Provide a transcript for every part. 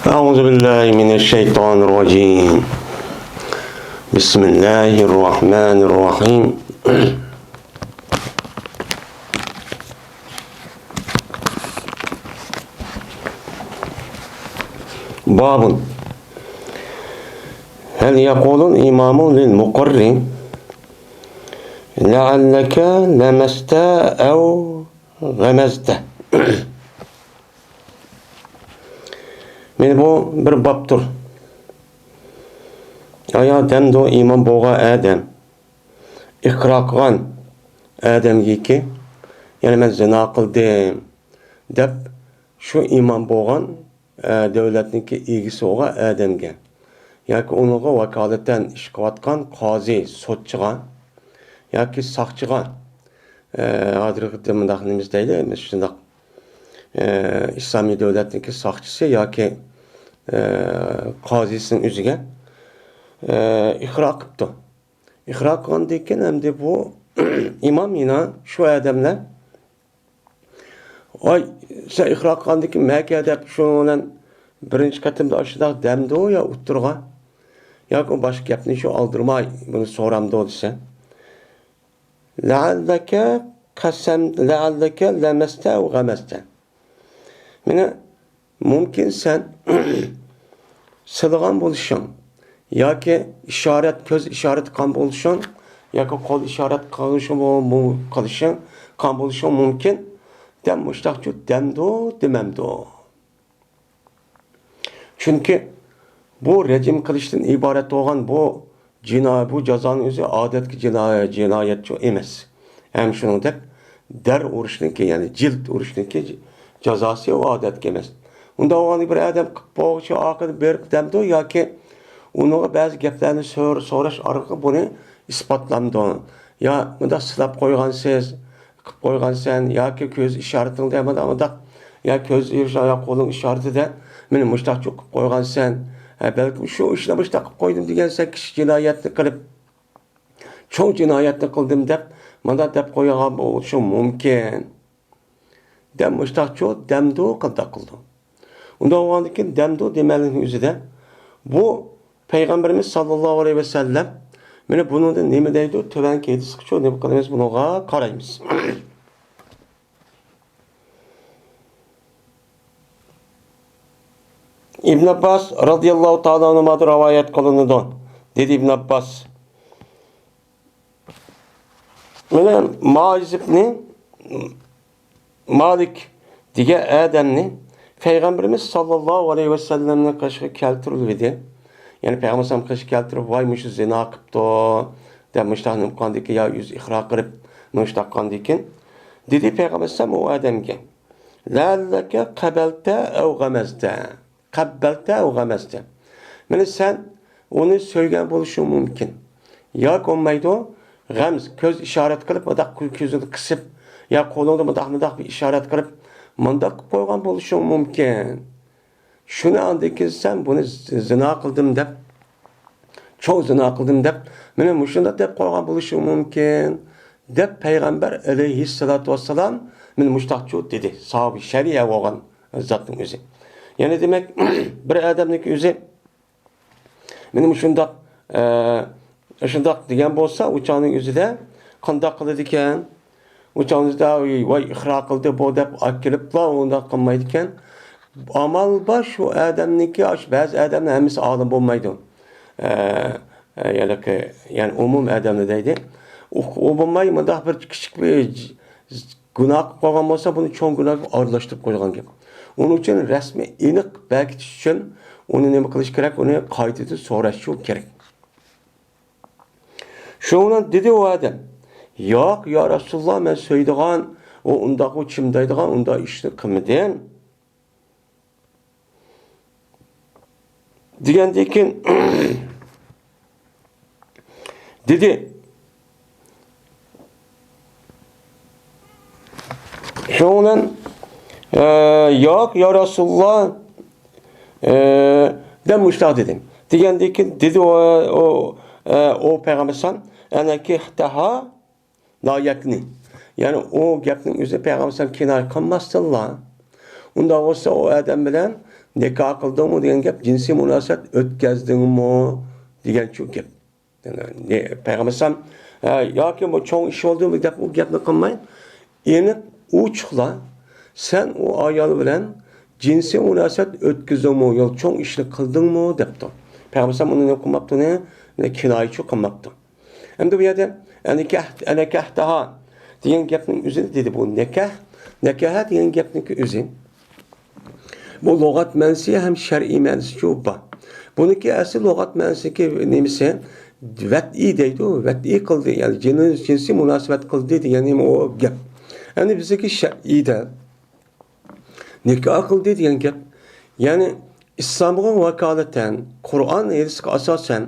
أعوذ بالله من الشيطان الرجيم. بسم الله الرحمن الرحيم. باب هل يقول الإمام للمقر لعلك لمست أو غمزت. Men bu bir babdır. Aya demdo imam boğa adam. İqra qilgan adamgiki, yani men zina qildim deb shu imam bo'lgan davlatniki egisi bo'lgan adamga yoki uninga vakolatdan ish qilayotgan qozi, sotchiga yoki soqchiga hozirgi mundaq nimiz deydi, shundaq İslami devletindeki sakçısı ya ki qazisinin üzüge iqra qıptı. İqra qıldıyken hem de bu imam yine şu adamla ay sen iqra qıldıyken мәке deb şunun birinci katımda aşıda demdi o ya utturga ya ki başka gapni şu aldırmay bunu soramdı o dese la'allaka qasam la'allaka lamasta ve gamasta. Mene mümkün sen sılgan buluşun, ya ki işaret, göz işaret kan buluşun, ya ki kol işaret kalışın, kan buluşun mümkün. Dem müştakçı demdo, dememdo. Çünkü bu rejim kılıştan ibaret olan bu cezanın özü adetki cinayetçi emas. Hem şunu dep der uruşniki yani cilt uruşniki cezası o adet emas. Unda oğanı bir adam boğuşu akıdı berip demdi ya ki onun bazı geplerini soraş arqı bunu ispatlamdı. Ya bunda sılap koygansız, koygansan ya ki göz işaretini demedi ama da ya göz ya kolun işareti de meni müştak çok koygansan belki şu işle müştak koydum degensen kişi cinayetini kılıp çok cinayetini kıldım dep manda dep koygan oluşu mümkün. Dem müştakçı demdo qıldı. Unda oğandikin demdo demelinin üzüde bu Peygamberimiz sallallahu aleyhi ve sellem mene bunun da neme deydi? Tövenki edis kıçı ne bu kadar bunuğa qarayımız. İbn Abbas radıyallahu ta'ala anhuma rivayet kılınıdı. Dedi İbn Abbas. Mene Maiz ibn Malik diye adamni Peygamberimiz sallallahu aleyhi ve sellem'e karşı keltirildi. Yani Peygamberimiz karşı keltirip vaymış zina qıptı demişler qandiki ya yüz iqra qilib müştaqqandikin. Dedi Peygamberimiz o adamga la'allaka qabalta aw ghamazta. Qabbalta aw ghamazta. Mana sen onu söyleyen buluşu mümkün. Ya olmaydı o gamz göz işaret qilib madaq gözünü qısıp ya kolunda mıdak bir işaret kırıp mındak koygan buluşun mümkün. Şunu andaki sen bunu zina kıldım dep, çok zina kıldım dep, mene muşunda dep koygan buluşun mümkün. Dep Peygamber aleyhissalatu vesselam mene muştakçı dedi. Sahabi şeriye olan zatın özü. Yani demek bir adamdaki özü mene muşunda diyen bolsa uçağının özü de kandak kılıdı iken uçağınızda vay iqra qildi bu deb akilib la onda qilmaydigan amal bor shu adamniki ba'zi odamlar hammasi olim bo'lmaydi. Yani umum odamlar deydi. U bo'lmay mundaq bir kichik bir gunoh qilgan bo'lsa buni cho'ng gunohga aralashtirib qo'ygan gap. Uning uchun rasmiy aniq berkitish uchun uni nima qilish kerak? Uni qaytadan so'rash kerak. Shundan dedi u odam yok ya Resulullah ben söylediğin o undaki çimdaydiğin unda işini kılmadım. Diyendekin dedi şundan yok ya Resulullah demişler dedim. Diyendekin dedi o Peygamber'den eneki ihtaha layakni. Yani o gapning o'zi Peygamber kinay qilmasdinlar. Unda olsa o adam bilan nikah qildingmi degan gap, jinsiy munosabat o'tkazdingmi degan shu gap. Payg'ambar alayhisalom yoki bu cho'ng ish bo'ldimi deb u gapni qilmay, aniq uchiqla sen o ayol bilan jinsiy munosabat o'tkazdingmi yo cho'ng ishni qildingmi debdi. Payg'ambar alayhisalom uni qilmabdi, kinoyachi qilmabdi. Endi bu yerda nikahtaha degan gapning o'zini dedi bu nikaha degan gapning o'zi. Bu lug'at ma'nosi ham shar'iy ma'nosi shu bor. Buniki asl lug'at ma'nosiki nemisi vat'i deydi, vat'i qildi, ya'ni jinsiy munosabat qildi degani o gap. Endi bizdagi shar'iyda nikoh qildi degan gap, ya'ni islomga vakolatan, Qur'on hadisga asosan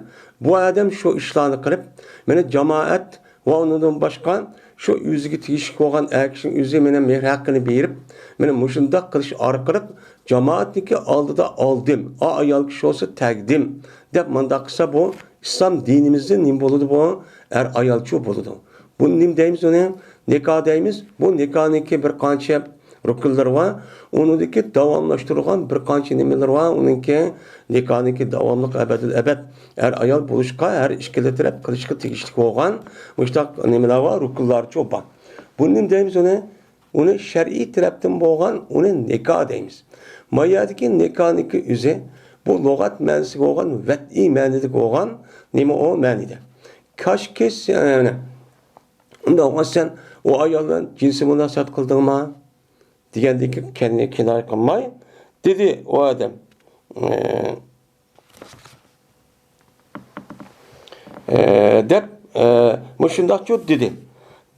bu odam shu ishlarni qilib, mana jamoat va undan boshqa shu o'ziga tegishli bo'lgan akishning o'zi meni mehr haqqini berib, meni mushundoq qilish orqali jamoatniki oldida oldim, ayol kishi olsa taqdim deb mundaq qilsa bu islom dinimizda nim bo'ladi bu? Ayolchi bo'ladi. Bu nim deymiz uni? Nikoh deymiz. Bu nikohniki bir qancha rukunlar var. Onundaki davamlaştırılan bir qancha nimalar var. Onunki nikohniki davomli abad ayol bo'lishqa, ishkili taraf qilishga tegishli bo'lgan mushtaq nimalar var, rukunlar çok bor. Bu nim deymiz uni? Uni shar'iy tarafdan bo'lgan, uni nikoh deymiz. Mayadagi nikohniki o'zi bu lug'at ma'nosi bo'lgan, vat'iy ma'noda bo'lgan nima o ma'noda. Kaşki unda sen o ayoldan jinsiy munosabat qildingmi degandeki kendine kinoya qilmay dedi o adam. Deb mushundaqcha dedi.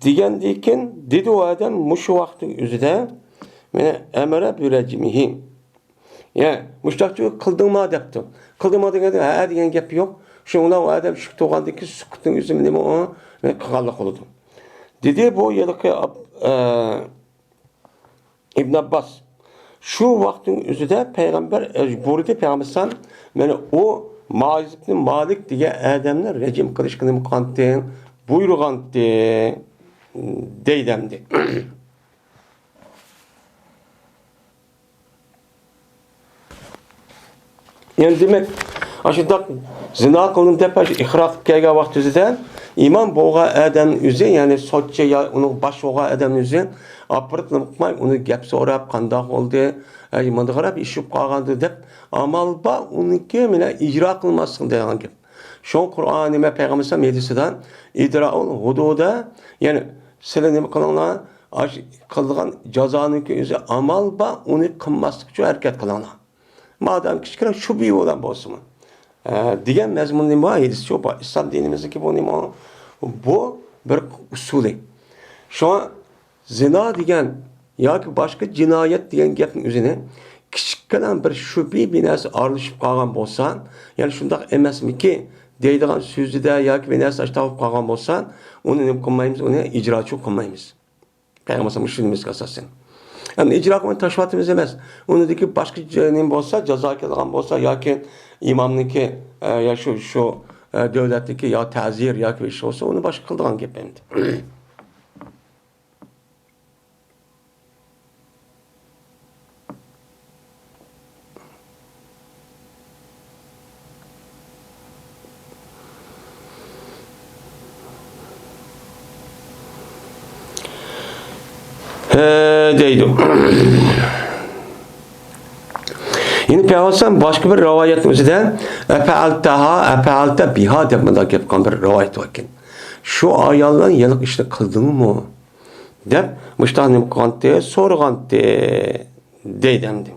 Degandekin dedi o adam mushu vaqtning o'zida meni amara birajmihi. Ya mushtaqcha qildingmi debdi. Qildingmi deganda ha degan gap yo'q. Shunda o adam shu to'g'andagi sukutning o'zi nima o qilganlik qildi. Dedi bu yilqi İbn Abbas şu vaqtning o'zida payg'ambar buyurdi, payg'ambar mana o Maiz ibn Malik degan odamni rejim qilishni qantin buyurgandi deydamdi. Yani demek aşıdak zina qildim deb iqroq kelgan vaqt o'zida imom bo'lgan odam o'zi, ya'ni sochcha ya uning bosh bo'lgan odam o'zi apirtni qilmay uni gap so'rab qandoq bo'ldi, mana qarab ishib qolgandi deb amal ba uniki bilan ijro qilmaslik degan gap. Shu Qur'on nima payg'ambar sallallohu alayhi vasallam idraul hududa, ya'ni sizlar nima qilinglar, qilgan jazoniki o'zi amal ba uni qilmaslik uchun harakat qilinglar. Madem kichkina shubhi bo'lgan bo'lsin. Degan mazmunning bor edi shu bor. Islom dinimizdagi bu nima? Bu bir usuli. Şu zina degan yoki boshqa jinoyat degan gapning o'zini kichkina bir shubhi binasi aralashib qolgan bo'lsa, ya'ni shundoq emasmiki deydigan so'zida yoki binasi topib qolgan bo'lsa, uni nima qilmaymiz, uni ijrochi qilmaymiz. Payg'ambar mushunimizga asosan. Yani icra qilmay tashlatimiz emas. Unidagi boshqa nim bo'lsa, jazo kelgan bo'lsa yoki imomniki ya shu davlatniki yo ta'zir yoki ish bo'lsa, uni boshqa qildigan gap endi. Deydi. Yine Peygamber başka bir rivayet özüde efealta biha deb bunda gapgan bir rivayet varken. Şu ayoldan yılık ishni qildingmi deb mushtahnim qilganda so'raganda deydimdi.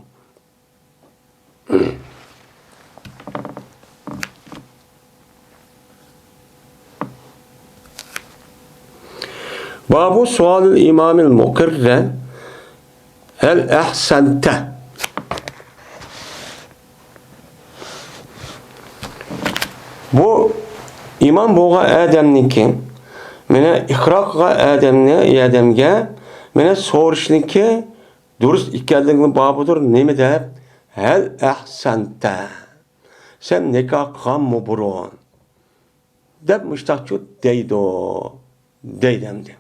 Babu sualul imamil mukirre el ahsante. Bu imam bo'lgan odamniki mana iqro qilgan odamga mana so'rishniki durust ekanligini bobudir nima deb hal ahsanta. Sen nikoh qilganmi burun deb mushtaqchu deydimdi.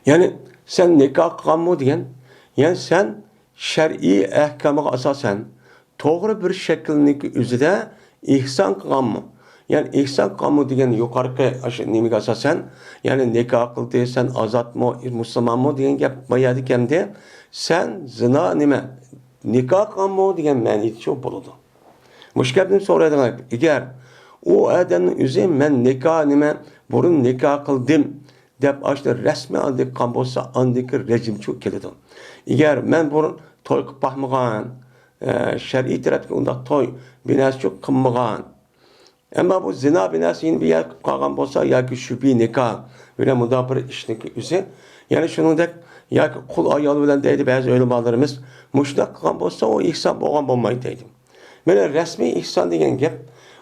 Yani sen nikoh qilganmi degan, yani sen shar'iy ahkamiga asosan to'g'ri bir shaklniki o'zida ihson qilganmi? Yani ihson qilganmi degan yuqorqi nimaga asosan, ya'ni nikoh qildi, sen ozodmi, musulmonmi degan gap bo'ladi ekan-da. Sen zina nima? Nikoh qilganmi degan ma'noda shu bo'ladi. Mushkabdan so'raydilar, agar u odamning o'zi men nikoh nima, burun nikoh qildim deb ashta rasmiy oldi qilgan bo'lsa, andiki rejim shu keladi. Agar men burun to'y qilib baxmagan, shar'iy tarafga unda to'y binasi shu qilmagan, ama bu zina binasini bir yer qilgan bo'lsa yoki shubhi nikoh bilan mudofaa ishniki o'zi, ya'ni shuningdek yoki qul ayol bilan deydi ba'zi ulamolarimiz, mushtaq qilgan bo'lsa o ihson bo'lgan bo'lmaydi deydi. Mana rasmiy ihson degan gap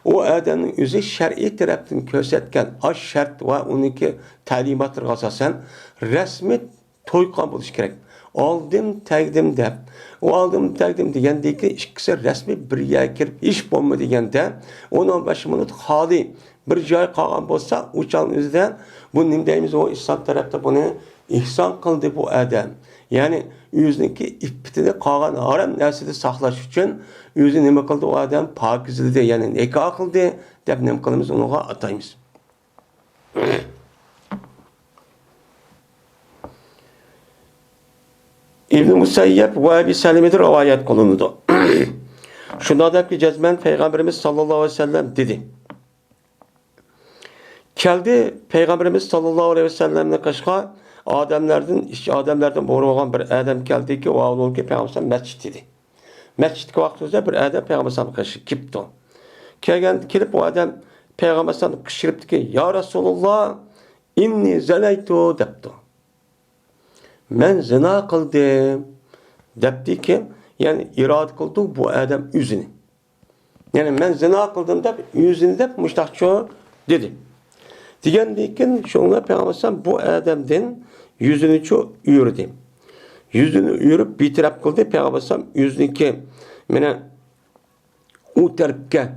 o odamning o'zi shar'iy tarafdan ko'rsatgan osh shart va uniki ta'limotlarga asosan rasmiy to'y qilgan bo'lishi kerak. Aldım taqdim deb. O aldım taqdim degandeki ikkisi rasmiy bir yerga kirib ish bo'lma deganda 10-15 minut xoli bir joy qolgan bo'lsa, o'shaning o'zida bu nima deymiz, o islom tarafda buni ihson qildi bu odam. Ya'ni o'ziniki iffitini qolgan harom narsani saqlash uchun o'zi nima qildi o odam? Pokizladi, ya'ni nikoh qildi deb nima qilamiz, unga ataymiz. İbn Musayyab ve Ebi Salim'dir rivayet kılındı. Şundan ki cezmen Peygamberimiz sallallahu aleyhi ve sellem dedi. Geldi Peygamberimiz sallallahu aleyhi ve sellem'le kaşka adamlardan boru olan bir adam geldi ki o avlul ki Peygamber mescid dedi. Mescidki vaxtımızda bir adam Peygamber kaşı kipti. Kelip o adam Peygamber kışırıptı ki ya Resulullah inni zanaytu depti. Men zina qildim debdi ki, yani irad qildi bu adam yüzünü. Yani men zina qildim deb yüzünü deb müştahço dedi. Degandan şunla Peygamber bu adamdan yüzünü ço yürüdü. Yüzünü yürüp bitirap qildi. Peygamber yüzünki mena u tarafga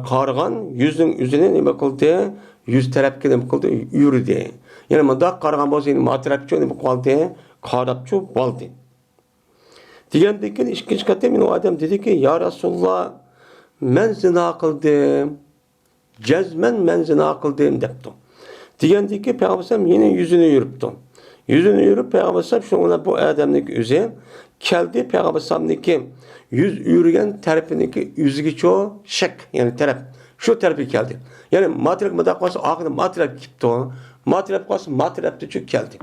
qargan yüzün yüzüne nima qildi? Yüz tarafga nima qildi? Yürüdü. Yani mundaq qargan bo'lsa, matrapcho nima qildi? Qarabcho bo'ldi. Degandan keyin ikkinchi qatta men o odam dediki, "Ya Rasululloh, men zina qildim. Jazman men zina qildim" debdi. Degandan keyin Peygamber yine yüzünü yuribdi. Yüzünü yurib Peygamber shunga bu odamning o'zi keldi, Peygamber'niki yüz yurgan tarafniki yüzüge cho shak, yani taraf. Şu tarafga keldi. Yani matrap mudaq qolsa, oxirida matrap ketdi. Matrap qolsa, matrapda cho keldi.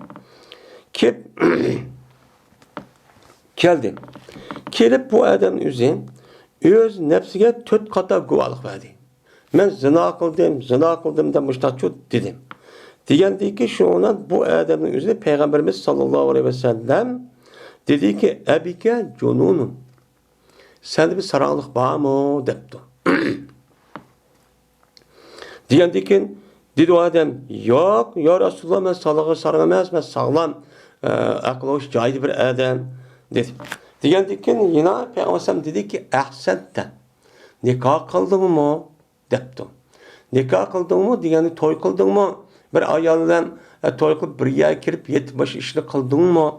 Keldi. Kelip bu adamın o'zi öz nefsiga 4 qator guvohlik berdi. Men zina qildim deb mushtaqcho dedim. Degandiki shundan bu adamın o'zi Peygamberimiz sallallohu aleyhi ve sellem dedi ki abika jununun. Sende bir saranglik bormi debdi. Degandiki dedi o adam, yok ya Resulullah, ben sarang emas, ben sağlam aqloş joyli bir adam dedi. Degandan yine Peygamber dedi ki ahsanta. Nikoh qildingmi debdi. Nikoh qildingmi degani to'y qildingmi? Bir ayol bilan to'y qilib bir yerga kirib yetib bosh ishni qildingmi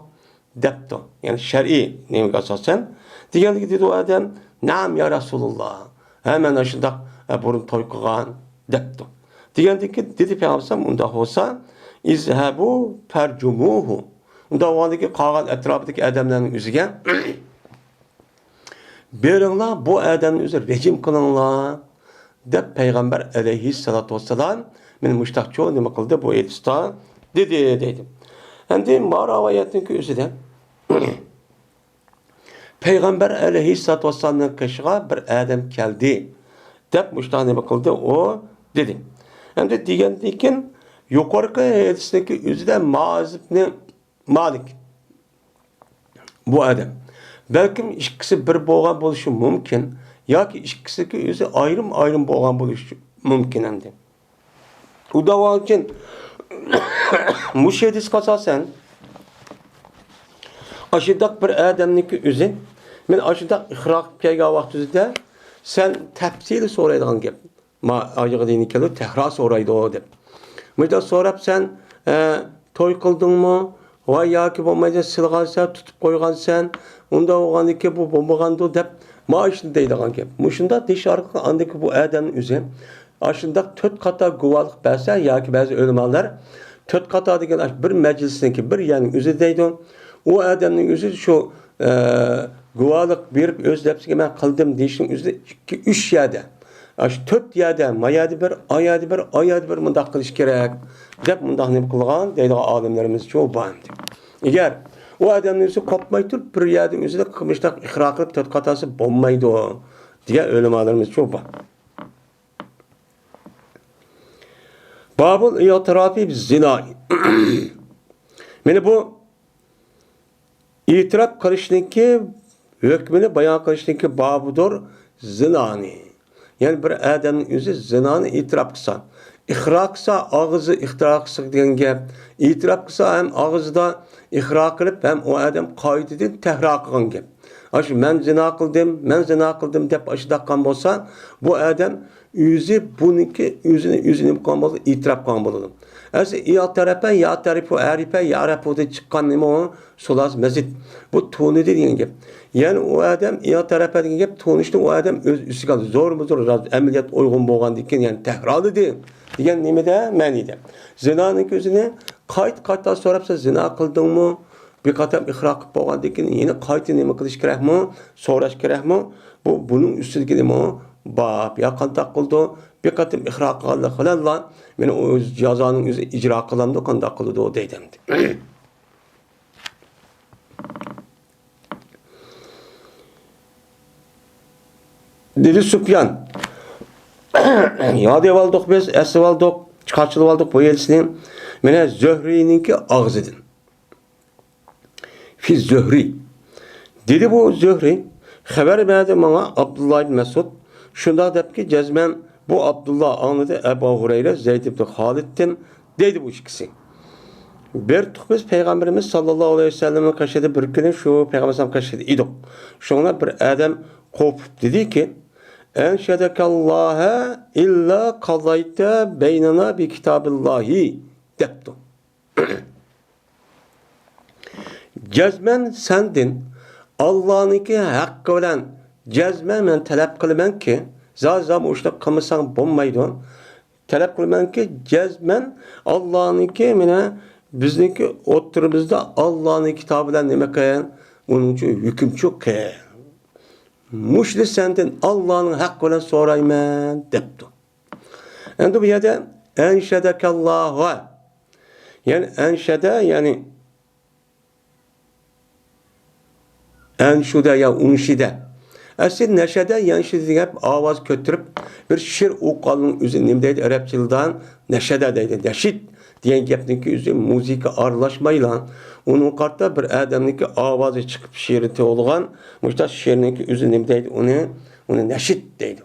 debdi. Yani shar'iy nimaga asosan. Degandan dedi o adam, "Na'am ya Rasulullah. Hemen shundaq burun to'y qilgan" debdi. Degandan dedi Peygamber, unda bo'lsa izhabu farjumuhu. Unda oradaki qolgan atrofidagi odamlarning o'ziga beringlar, bu odamning o'zi rejim qilinglar deb Payg'ambar alayhissalatu vassalam men mushtaqcho nima qildi bu edista dedi deydi. Endi bu rivoyatning o'zida Payg'ambar alayhissalatu vassalamning qishiga bir odam keldi deb mushtaq nima qildi o dedi. Endi degandan keyin yuqorqi hadisdagi o'zida Muaz ibn Malik bu adam. Belki ikkisi bir bo'lgan bo'lishi mumkin yoki ikkisiki o'zi ayrim bo'lgan bo'lishi mumkin endi. U davo uchun mushedis qasasan ashidaq bir odamniki o'zi men ashidaq ixroq kelgan vaqtida sen tafsili so'raydigan gap. Ma ayog'ini kelib tahro so'raydi o deb. Menda so'rab sen to'y qildingmi? Va yoki bo'lmaysa silg'ansan, tutib qo'ygansan unda oğandaki bu bombagandı dep maaşını deydiğen gap. Muşunda diş arka andaki bu adamın üzeri aşında 4 kata guvalık berse ya ki bazı ölümanlar 4 kata degan bir meclisindeki bir yani üzeri deydi. O adamın üzeri şu guvalık bir öz depsiga ben kıldım deyişin üzeri 2-3 yerde. Aş 4 yerde mayadi bir ayadi bir ayadi bir mundaq qilish kerak deb mundaq nima qilgan deydi olimlarimiz çoğu bandi. Eğer o adamın üzeri kopmay turib bir yerning o'zida qilmishdaq iqro qilib 4 qatasi bo'lmaydi degan o'limalarimiz çoğu bor. Babul i'tirofi zina. Mana bu itiraf qilishninki hukmini bayon qilishninki bobidir zinani. Yani bir adamın özü zinani itiraf qilsa, iqro qilsa og'izi iqro qilsa degan gap, itiraf qilsa ham og'izida iqro qilib ham o adam qoidadan tahro qilgan gap. Aşı men zina qildim deb ashidaqan bo'lsa, bu adam o'zi buniki o'zini qilgan bo'lsa itiraf qilgan bo'ladi. Asi ya tarafu arifa ya rafuda chiqqan nima o so'las mazid. Bu to'nidi degan gap. Yani o adam ya tarafa degan gap to'nishni o adam o'z ustiga oldi. Zo'rmi zo'r amaliyot uyg'un bo'lgandan keyin yani takrorli degan nimada ma'nida. Zinanın o'zini qayta so'rabsa zina qildingmi? Bir qatam iqro qilib bo'lgandan keyin yana qayta nima qilish kerakmi? So'rash kerakmi? Bunun ustiga nima bab ya qanday qildi? Bir qatam iqro qilganlar qilanlar meni o'z jazoning o'zi ijro qilamdi, qanday qildi deydim. Dedi Sufyan. Ya deb oldik biz, esib oldik, chiqarchilib oldik bu yelsini. Mana Zuhrininki og'zidan. Fi Zuhri. Dedi bu Zuhri, xabar berdi bana Abdullah ibn Mesud. Şunda depki cezmen bu Abdullah anladı Ebu Hureyre, Zeyd ibn Halid'tin dedi bu ikisi. Bir biz Peygamberimiz sallallahu aleyhi ve sellem'in kaşıdı bir günü şu Peygamberimiz kaşıdı idik. Şuna bir adam kopup dedi ki enşedekallaha illa kazayte beynana bi kitabillahi depti. Cezmen sendin Allah'ınki hakkı olan cezmen men talep kılman ki zazam uçta kımısan bombaydı. Talep kılman ki cezmen Allah'ınki mene bizdeki oturumuzda Allah'ın kitabıyla neme kayan onun için hüküm çok kayan. Muşli senden Allah'ın hakkı olan sorayman depti. Yani bu yerde enşedekallahu yani enşede yani enşude ya unşide. Aslında neşede yanşide hep avaz kötürüp bir şiir okalının üzerinde nimdeydi Arapçıldan neşede deydi. Neşit diyen gepninki üzerinde müzik arlaşmayla onun kartta bir adamninki avazı çıkıp şiiriti olgan muşta şiirninki üzerinde nimdeydi onu neşit deydi.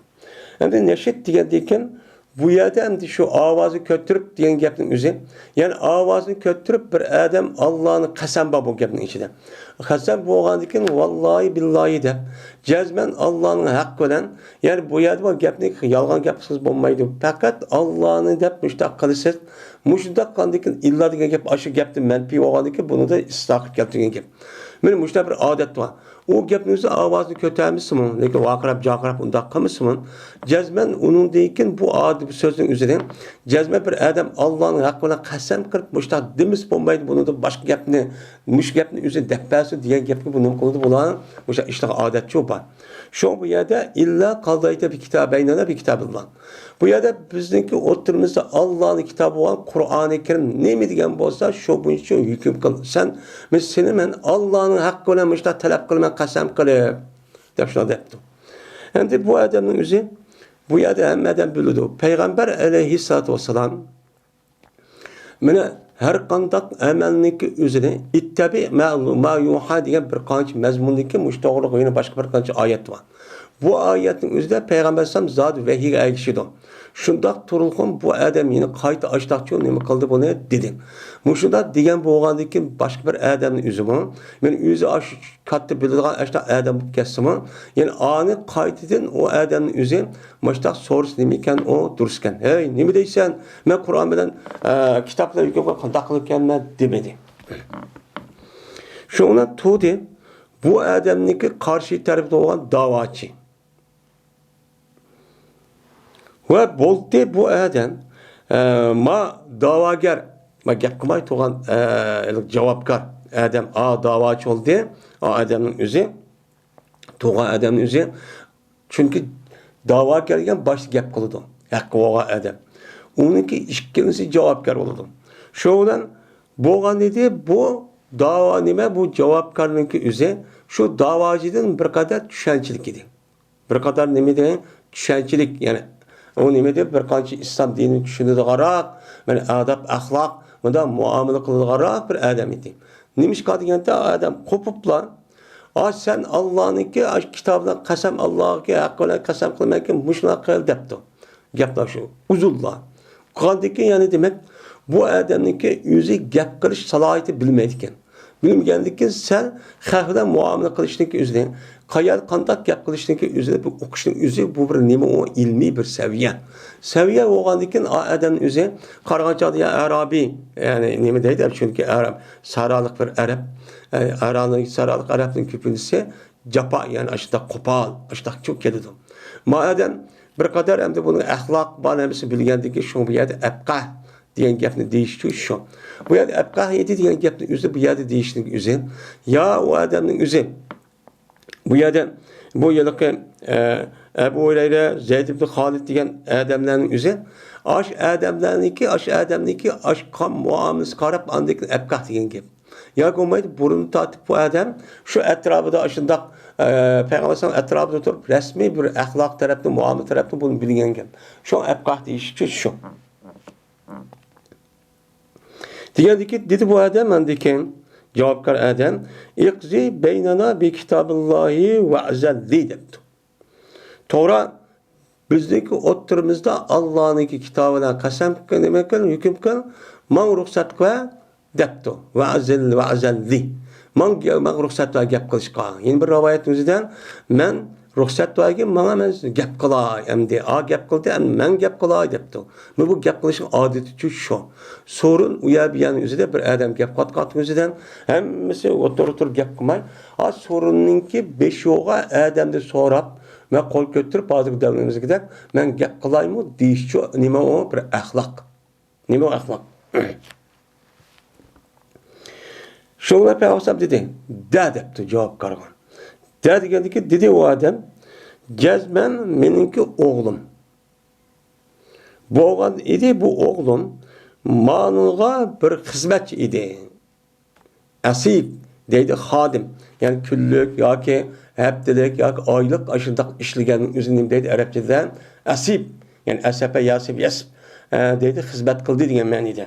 Hem de neşit diyen bu yerde hem de şu avazı kötürüp diyen gepnin üzerinde yani avazını kötürüp bir adam Allah'ını kasem bu gepnin içinde. Kasem bu oğandikin vallahi billahi de cezmen Allah'ın hakkı olan yani bu yerde bu gepnin yalgan gepsiz bulmaydı. Fakat Allah'ını dep müştak kılısız müştak kandikin illa diyen gep aşı geptin menfi oğandikin bunu da istakip geptiğin gep. Benim müştak bir adet var. O gepinizde avazını kötürmüşsün, lekin vakrap cakrap undaq qılmışsın. Cezmen onun deyken bu adı sözün üzerine cezmen bir adam Allah'ın hakkına qasam qilib müştak demiş bo'lmaydi bunu da başka gepni muş gepni üzerine depbası diyen gepni bunu qildi bulan müştak işte adet çok var. Şu bu yerde illa qaldayta bir kitabeynana bir kitabillah. Bu yerde bizdeki oturumuzda Allah'ın kitabı olan Kur'an-ı Kerim ne mi degan bolsa şu bunun için hüküm kıl. Sen mesela men Allah'ın hakkı olan müştak talep kılman qasam qilib deb şuna depti. Endi bu adamın özü bu yerde hemmadan bildi. Peygamber aleyhissalatu vesselam mana her qandaq amalniki özüne ittabi ma yuha degan bir qancha mazmundagi mustaqilligini başka bir qancha ayet var. Bu ayetin özüde Peygamber sallam zat vahiy aytışıdı. Şundaq turulğun bu adam yine qayta açtaqçı nima qildi bunu dedi. Muşunda degan bo'lgandan keyin başka bir adamning o'zimi men o'zi aş katta biladigan ashta adam bo'lib ketsa-mi, ya'ni ani qaytadan o adamning o'zi mashtaq so'rasi nima ekan o duruskan. Hey, nima deysan? Men Qur'on bilan kitoblar yuqib qanday qilib kelman demedi. Shuna tudi bu adamniki karşı tarafta olan davacı. Ve bolti bu adam ma davagar ma gap qilmay turgan javobgar adam davachi oldu. Adamning o'zi turgan adamning o'zi chunki da'vogarga bosh gap qiladi. Haqqi bo'lgan adam. Uniki ikkinchisi javobgar bo'ladi. Shu bilan bo'lgan edi bu da'vo nima bu javobgarningki o'zi shu da'vochidan bir qadar tushunchilik edi. Bir qadar nima degan tushunchilik, ya'ni o nima deb bir qancha islom dinini tushunadiganroq, mana adab, axloq, bunda muomala qiladiganroq bir odam edi. Nimishqa deganda odam qo'piblar. Sen Allah'nınki kitobdan qasam Allohga haq bilan qasam qilmayki mushuna qil debdi. Gaplar shu. Uzullar. Qaldiki ya'ni demak bu odamniki o'zi gap qilish salohiyati bilmaydi ekan. Bilmagandan sen xalq bilan muomala qilishning o'zidan qanday gap qilishning o'zida bu o'qishning o'zi bu bir nima o ilmiy bir saviya. Saviya bo'lgandan keyin odamning o'zi qarag'ancha arabiy, ya'ni nima deydi? Chunki arab saraliq bir arab, arabning saraliq arabning ko'pincha japa, ya'ni ashta qo'pol, ashta çok keladi. Madem bir qadar endi buni axloq balamisi bilgandan keyin shu bu yerda abqah degan gapni deyish shu. Bu yerda abqah edi degan gapni o'zi bu yerda deyishning o'zi ya o odamning o'zi bu yerda bu yilqi Ebu Hureyre, Zeyd ibn Halid degan adamlarning o'zi adamniki kan muamelesi qarab andikin abqah degan gap. Ya olmaydi burun tatib bu adam şu etrafında aşındaq Peygamber etrafında turib resmi bir axloq tarafni, muomala tarafni bunu bilgan gap. Şu abqah deyish şu. Degandiki dedi bu adam andikin javobgar adam iqzi beynana bi kitabillahi ve azalli debdi. To'g'ri bizniki o'ttirimizda Allohning kitobidan qasam nima qil, hukm qil, men ruxsat qil debdi. Va azalli. Men ruxsat va gap qilishga. Yana bir rivoyat o'zidan men ruxsat vagi menga men gap qilay, endi gap qildi, men gap qilay debdi. Men bu gap qilishning odati shu. Sorun uyabiyan o'zida bir odam gap qatqat o'zidan hammasi o'tirib gap qilmay, sorunninki 5 yo'g'a odamni so'rab men qo'l ko'tarib hozirgi davrimizda men gap qilaymi deyishchi nima o bir axloq. Nima o axloq? Şuna Peygamber dedi, debdi cevap qargan. Dedigandiki dedi o adam, Cezmen meninki oğlum. Bo'lgan edi bu oğlum manıga bir xizmatchi edi. Asib deydi xodim, yani kunlik yoki haftalik yoki oylik ashundaq ishlaganning o'zini deydi arabchadan asib, yani asapa yasib yasib deydi xizmat qildi degan ma'noda.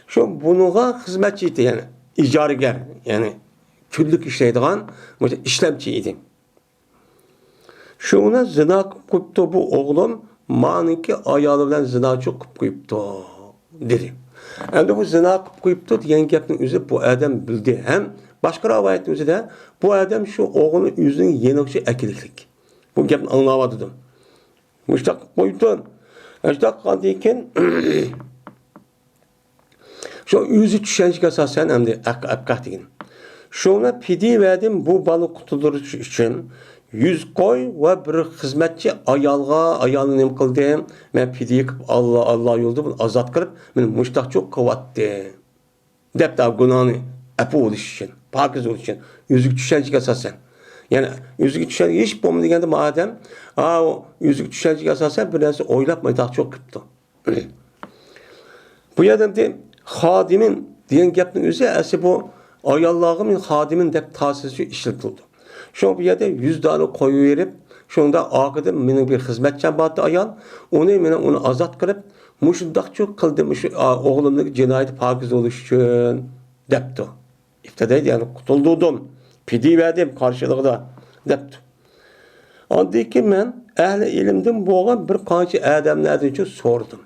Shu bunuga xizmatchi edi, yani ijaragar, yani kunlik ishlaydigan ishlamchi edi. Şuna zina qilib qo'yibdi bu o'g'lim, meniki ayoli bilan zinochi qilib qo'yibdi dedi. Endi bu zina qilib qo'yibdi degan gapning o'zi bu odam bildi. Ham boshqa rivoyatning o'zida bu odam shu o'g'ilni o'zining yenoqchi akiliklik. Bu gapni anglamadim. Mushtaq qo'yibdi. Mushtaq qandikin shu o'zi tushunchaga asosan endi aqqa degan. Şuna pidi verdim bu balı qutulduruş için 100 qo'y va bir xizmatchi ayolni nima qildim? Men pidi qilib Allah yo'lida buni ozod qilib, meni mushtaqchoq qilyapti. Debdi gunohni afu bo'lish uchun, pokiz bo'lish uchun o'ziga tushunchaga asosan. Ya'ni o'ziga tushuncha hech bo'lmaganda madam, o'ziga tushunchaga asosan bir narsa o'ylab maytaqchoq qilibdi. Bu yerda xodimin degan gapning o'zi asli bu ayollarga men xodimin deb ta'sirchi ishlatildi. Şu bir yerde 100 dana koyu verip, şunda ağıda benim bir hizmetçim vardı ayol, onu azat kılıp, muşundak çok kıldım, oğlumdaki cinayeti pakiz oluş için depti. İftidaydı yani, kutuldum, pidi verdim karşılıkta depti. Andaki ben ehli ilimden boğan bir kançı adamlardan için sordum.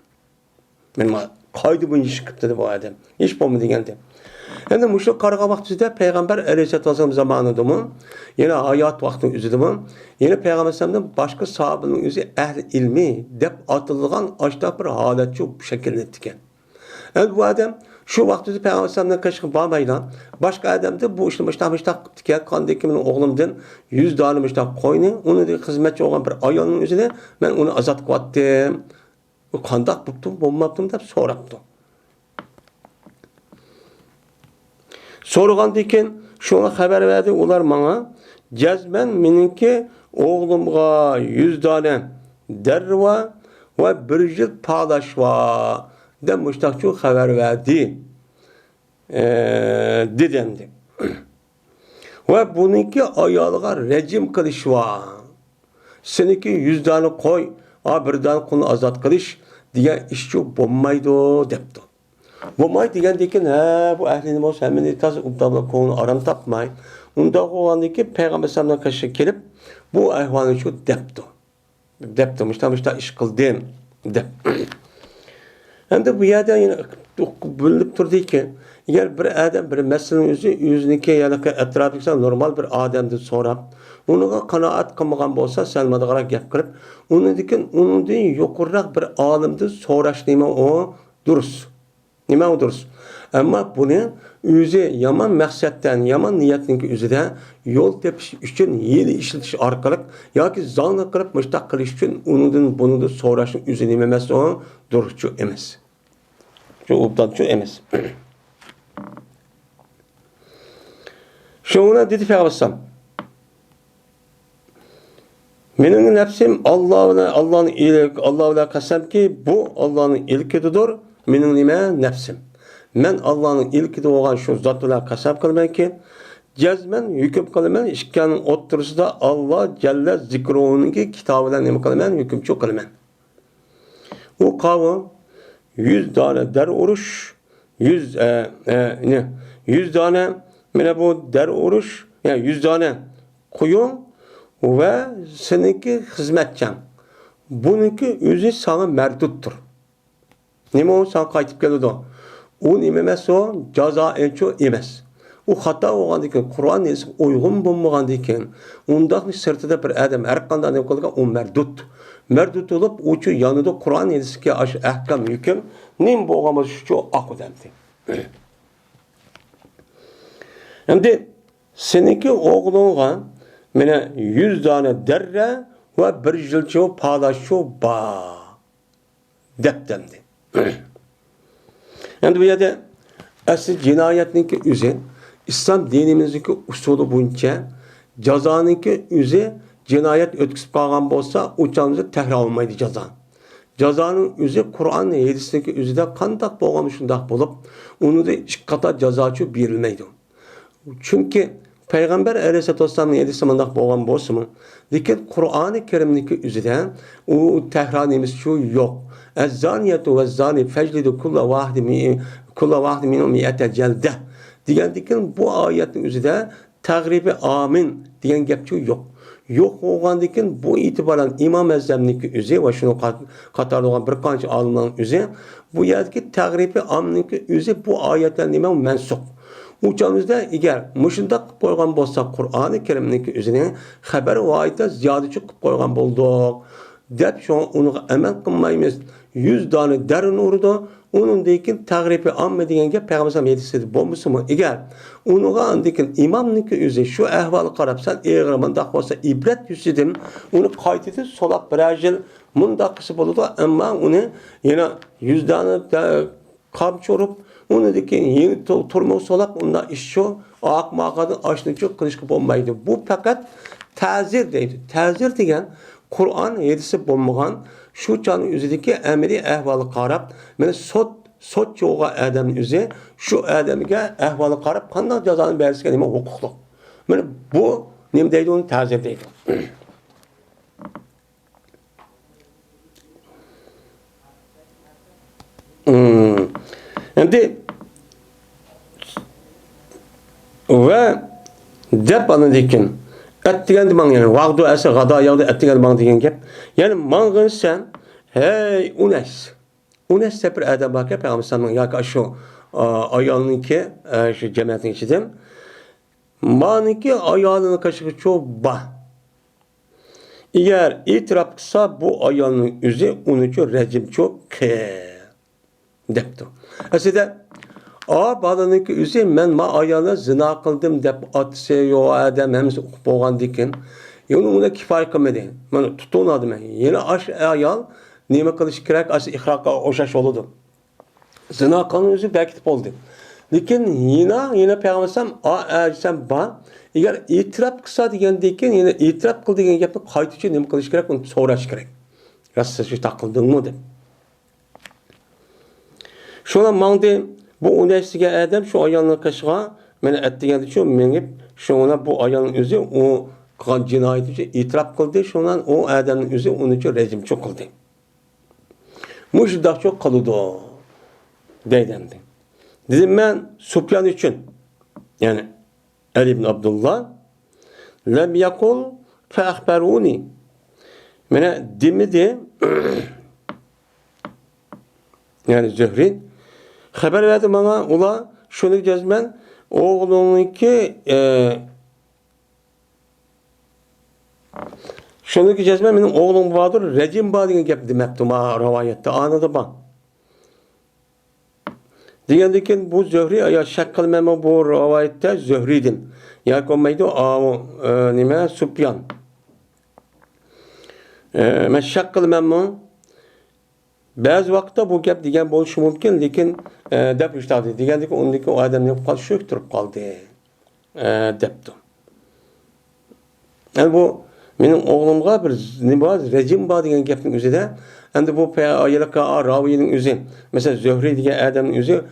Benim kaydı bu iş kıptı bu adam, hiç bu mu degendi. Endi muşu qarğa vaqtida Peygamber Aleyhisselam zamanında mı? Yine hayat vaqtının özüdü mü? Yine Peygamber Aleyhisselam'dan başka sahabının özü ehli ilmi dep atılgan açta bir halet çok şekillendikken. Endi bu adam Şu vaqtda Peygamber sallallahu kaşık bağmayla başka adamda bu işni başta diken kandaki benim oğlumdan 100 dana başta koyni onu da hizmetçi olan bir ayolun üzerine ben onu azat kılattım. Bu kandak buptum, bulmaptım dep soraptı. Sorgan diken şuna haber verdi ular bana. Cezmen meninki oğlumga 100 tane derva ve bir yıl paylaşva demiştik şu haber verdi. Dedendi. Ve bununki ayalığa rejim kılışva. Seninki 100 tane koy, bir tane konu azat kılış diye işçi bulmaydı depti. Bulmaydı diyen diken bu ehlinin olsa hemen tas ubdabla konu aram tapmay. Unda oğlandaki Peygamber sallallahu aleyhi kelip bu ehvanı şu depti. Depti mışta iş kıldım dep. Hem de bu yerden yine bölünüp durdu ki eğer bir adam bir meselenin yüzüneki ya da etrafında normal bir adamdı sonra onu kanaat kılmagan bolsa selmadagara gap kılıp onu diken onun değil yukarırak bir alimdi soraş nima o durus. Nima o durus. Ama bunu yüzü yaman maksattan yaman niyetninki yüzüde yol tepiş için yeni işletiş arkalık ya ki zanlı kılıp müştak kılış için onun bunu da soraşın yüzü nimemesi o duruşçu emes. Şu ubdatçı emes. Şuna dedi Peygamber benim nefsim Allah'la kasem ki bu Allah'ın ilkidir. Benim nime nefsim. Men Allah'ın ilkide olan şu zatla kasem kılmen ki cezmen hüküm kılmen işkanın oturusu da Allah Celle zikru'nun ki kitabıyla nime kılmen hükümçü kılmen. O kavim 100 tane der oruç 100 tane mene bu der oruç yani 100 tane koyun ve seninki hizmetçen. Bununki özü sana merduttur. Nime o sana kaytıp geldi o. O nimemesi o caza enço emes. O hata olan diken Kur'an neyse uygun bulmagan diken ondan sırtıda bir adam her kandan ne kılga o merdut. Merdut olup uçu yanında Kur'an neyse ki ahkam hüküm nim boğamaz şu akı demdi. Hem de seninki oğlunğa mene 100 tane derre ve bir jilço paylaşo ba dep demdi. Yani bu yerde asıl cinayetninki üze İslam dinimizdeki usulü boyunca cezanınki üze cinayet ötküsüp kalgan bolsa uçağımızı tekrar olmaydı ceza. Cezanın üze Kur'an hadisindeki üzede kandak boğan şundak bulup onu da iki kata cezaçı verilmeydi. Çünkü Peygamber Aleyhisselatü Vesselam'ın hadisi mandak boğan bolsa mı? Dikkat Kur'an-ı Kerim'deki üzede o tehranimiz şu yok. Ez-zaniyetu ve-zani feclidu kulla vahdi minum mi'ete celde. Diyen bu ayetin üzerinde tagribi amin diyen gepçi yok. Yok olan diken bu itibaran İmam Ezzem'deki üzeri ve şunu katarlı olan bir kanç alımların üzeri bu yerdeki tagribi amin'deki üzeri bu ayetlerin imam mensup. Uçağımızda eğer müşindak koygan bolsa Kur'an-ı Kerim'deki üzerine haber ve ayette ziyade çok koygan bulduk. Dep şu onu emel kılmayımız 100 tane derin uğrudu. Onun dekin tagribi amme degenge Peygamber sallallahu aleyhi ve sellem bolmusu mu? Eğer onuğa andikin imamniki üzeri şu ehvalı qarab sen eğriman daqvasa ibret yüzüdüm onu kaytedi solap birajil mundaqısı boludu ama onu yine 100 tane kamçı orup onu dekin yeni turma solap onda iş şu aqmaqadın aşınçı kılışkı bolmaydı. Bu fakat tazir deydi. Tazir degen Kur'an hadisi bolmagan şu canın üzerindeki emri ehvalı qarab meni sot yo'g'a adamning o'zi şu adamga ehvalı qarab qanday jazoni berishga nima huquqli. Mana bu nima deydi uni ta'zir deydi. Endi ve dep ana dekin ettigen demang yani vaqdu asa gada yağda ettigen demang degan gap. Yani mangın sen hey Unes bir adam bakıyor Peygamber sallallahu aleyhi ve sellem şu ayağınınki şu cemaatin içinde maniki ayağının kaşığı çok bah. Eğer itiraf kısa bu ayağının üzeri onun için rejim çok ke depto. Aslında A balanınki üzü men ma ayağına zina kıldım dep atse yo adam hemsi okup boğan dikin. Ona kifayet kılmadı. Mana tutunadı men. Yine aş ayal nime kılış kirek as ihraka oşaş oludu. Zina kılın üzü belki oldu. Lekin yine peygambersem sen ba eğer itiraf kısa degendeyken yine itiraf kıl degen gapni qaytıcı nima qilish kerak uni so'rash kerak. Rosa shu taqildingmi deb. Şuna mangdi bu unesiga adam şu ayolning qishiga meni atdiganda shu mengib şuna bu ayolning o'zi u qilgan jinoyati uchun itiraf qildi. Shundan u odamning o'zi uni uchun rejimchi qildi. Mushdoqchi qildi deydi. Dedim ben Sufyan için yani Ali ibn Abdullah lem yakul fe ahberuni mene demedi yani Zühri haber verdi bana ula şunu diyeceğiz ben oğlununki şunu diyeceğiz ben benim oğlum vardır rejim var diye gap demekti ma rivayette anladı ben. Diyendeki bu Zühri ya şak kılmama bu rivayette Zühri'din. Ya komaydı nime Sufyan. Men şak kılmama bazı vakitte bu gap diyen boluşu mümkün lekin dep iştadı. Diyendeki ondaki o adam ne kadar şöktürüp kaldı. Depti. Yani bu benim oğlumga bir ne var rejim var diyen gapning üzerinde endi bu ayılaka raviyinin üzü. Mesela Zühri diye adamın üzü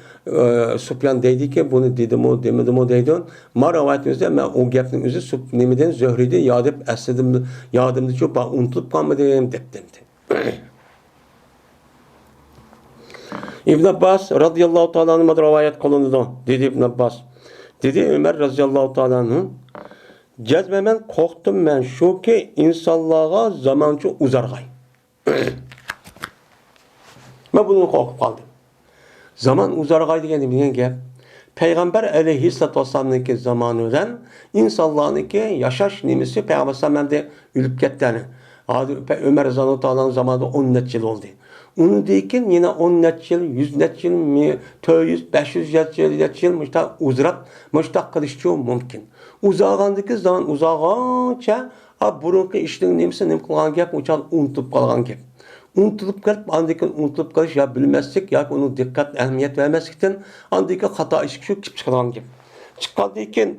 Sufyan deydi ki bunu dedimi demedim deydi. Maravat üzü ben o gapning üzü nemeden Zühri'de yadip esledim yadımda çok unutulup kalmadım deptim. İbn Abbas radıyallahu ta'ala anh'a rivayet kılındı dedi İbn Abbas. Dedi Ömer radıyallahu ta'ala anh'a cezmemen korktum ben şu ki insanlığa zamançı uzargay. Ben bunu korkup kaldım. Zaman uzargay diyen gap. Peygamber aleyhissalatu vesselam'nınki zamanıdan insanlığınki yaşaş nimesi Peygamber sallallahu ülüp kettiğini. Ömer radıyallahu ta'ala'nın zamanında 10 net yıl oldu. Onu deyken yine 10 net yıl, 100 net yıl, 200, 500 net yıl müştak uzrap, müştak kılışçı mümkün. Uzağandaki zaman uzağança burunki işinin nemesi nem kılgan gap uçan unutup kalgan gap. Unutulup kalıp andaki unutulup kalış ya bilmezsek ya onu dikkat ehemmiyet vermezlikten andaki hata iş şu çıkan gap. Çıkaldıyken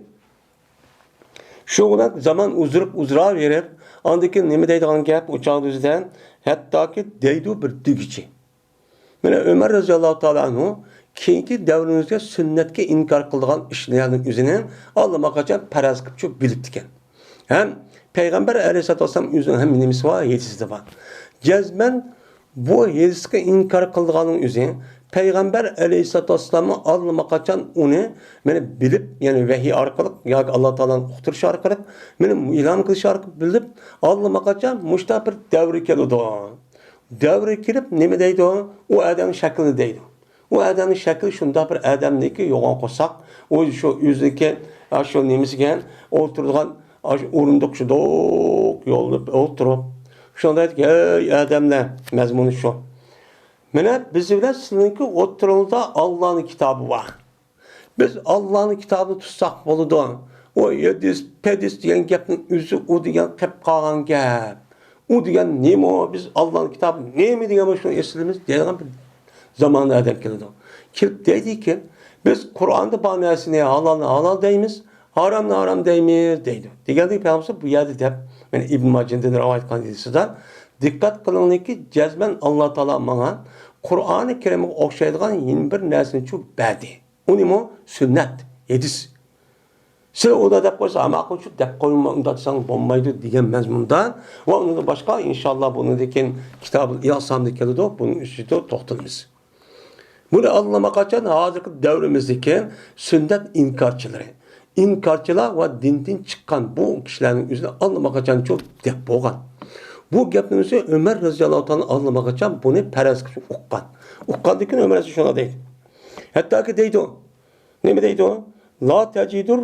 şu zaman uzra verir andaki nemi deydiğin gap uçağın üzerinden hatta ki deydu bir dügici. Mene Ömer radıyallahu ta'ala anhu keyinki devrimizde sünnetke inkar kıldığın işlerinin üzerine Allah'a kaçan paraz kıpçı bilip diken. Hem Peygamber aleyhissalatü vesselam üzerine hem nemisi var, yedisi de var. Cezmen bu yedisi inkar kıldığının üzerine Peygamber aleyhissalatü vesselam'ı Allah'a kaçan onu beni bilip yani vehiy arkalık ya Allah Teala'nın kuturuşu arkalık benim ilham kılışı arkalık bilip Allah'a kaçan müştah bir devri keludi o. Devri kelip ne deydi o? O adamın şeklini deydi. O adamın şekli şunda bir adamdı ki yoğun kosak o şu yüzdeki şu nemisiken oturduğun orunduk şu dok yolunu oturup şunda dedi ki ey adamlar mezmunu şu. Mene biz bilen sizinki oturulda Allah'ın kitabı var. Biz Allah'ın kitabını tutsak boludu. O yedis pedis diyen gapning üzü o diyen kep kalan gap. O diyen neymi o biz Allah'ın kitabı neymi diyen şunu eslimiz diyen bir zamanı adam keldi. Kelip dedi ki biz Kur'an'da bahanasını halal deyimiz, haramla haram deyimiz deydi. Diyen Peygamber bu yerde dep yani İbn Mace'nin rivayet kandidisinden dikkat kılın ki cezmen Allah Teala bana Kur'an-ı Kerim'e okşaydıgan yeni bir nersini çok badi. O ne mi? Sünnet, yedis. Siz o da dep koysa ama akıl şu dep koymadan olmaydı diyen mezmundan ve onu da başka inşallah bunu diken kitabı İyasam'da keldi o bunun üstünde toxtalımız. Bunu anlamak için hazırki devrimizdeki sünnet inkarçıları. İnkarçılar ve dinden çıkan bu kişilerin üzerine anlamak için çok dep boğan. Bu gapning o'zi Ömer radıyallahu ta'ala anlamak için bunu paraz qilib uqqan. Uqqandan keyin Ömer shuna deydi. Hattoki deydi o. Nima deydi o? La tajidur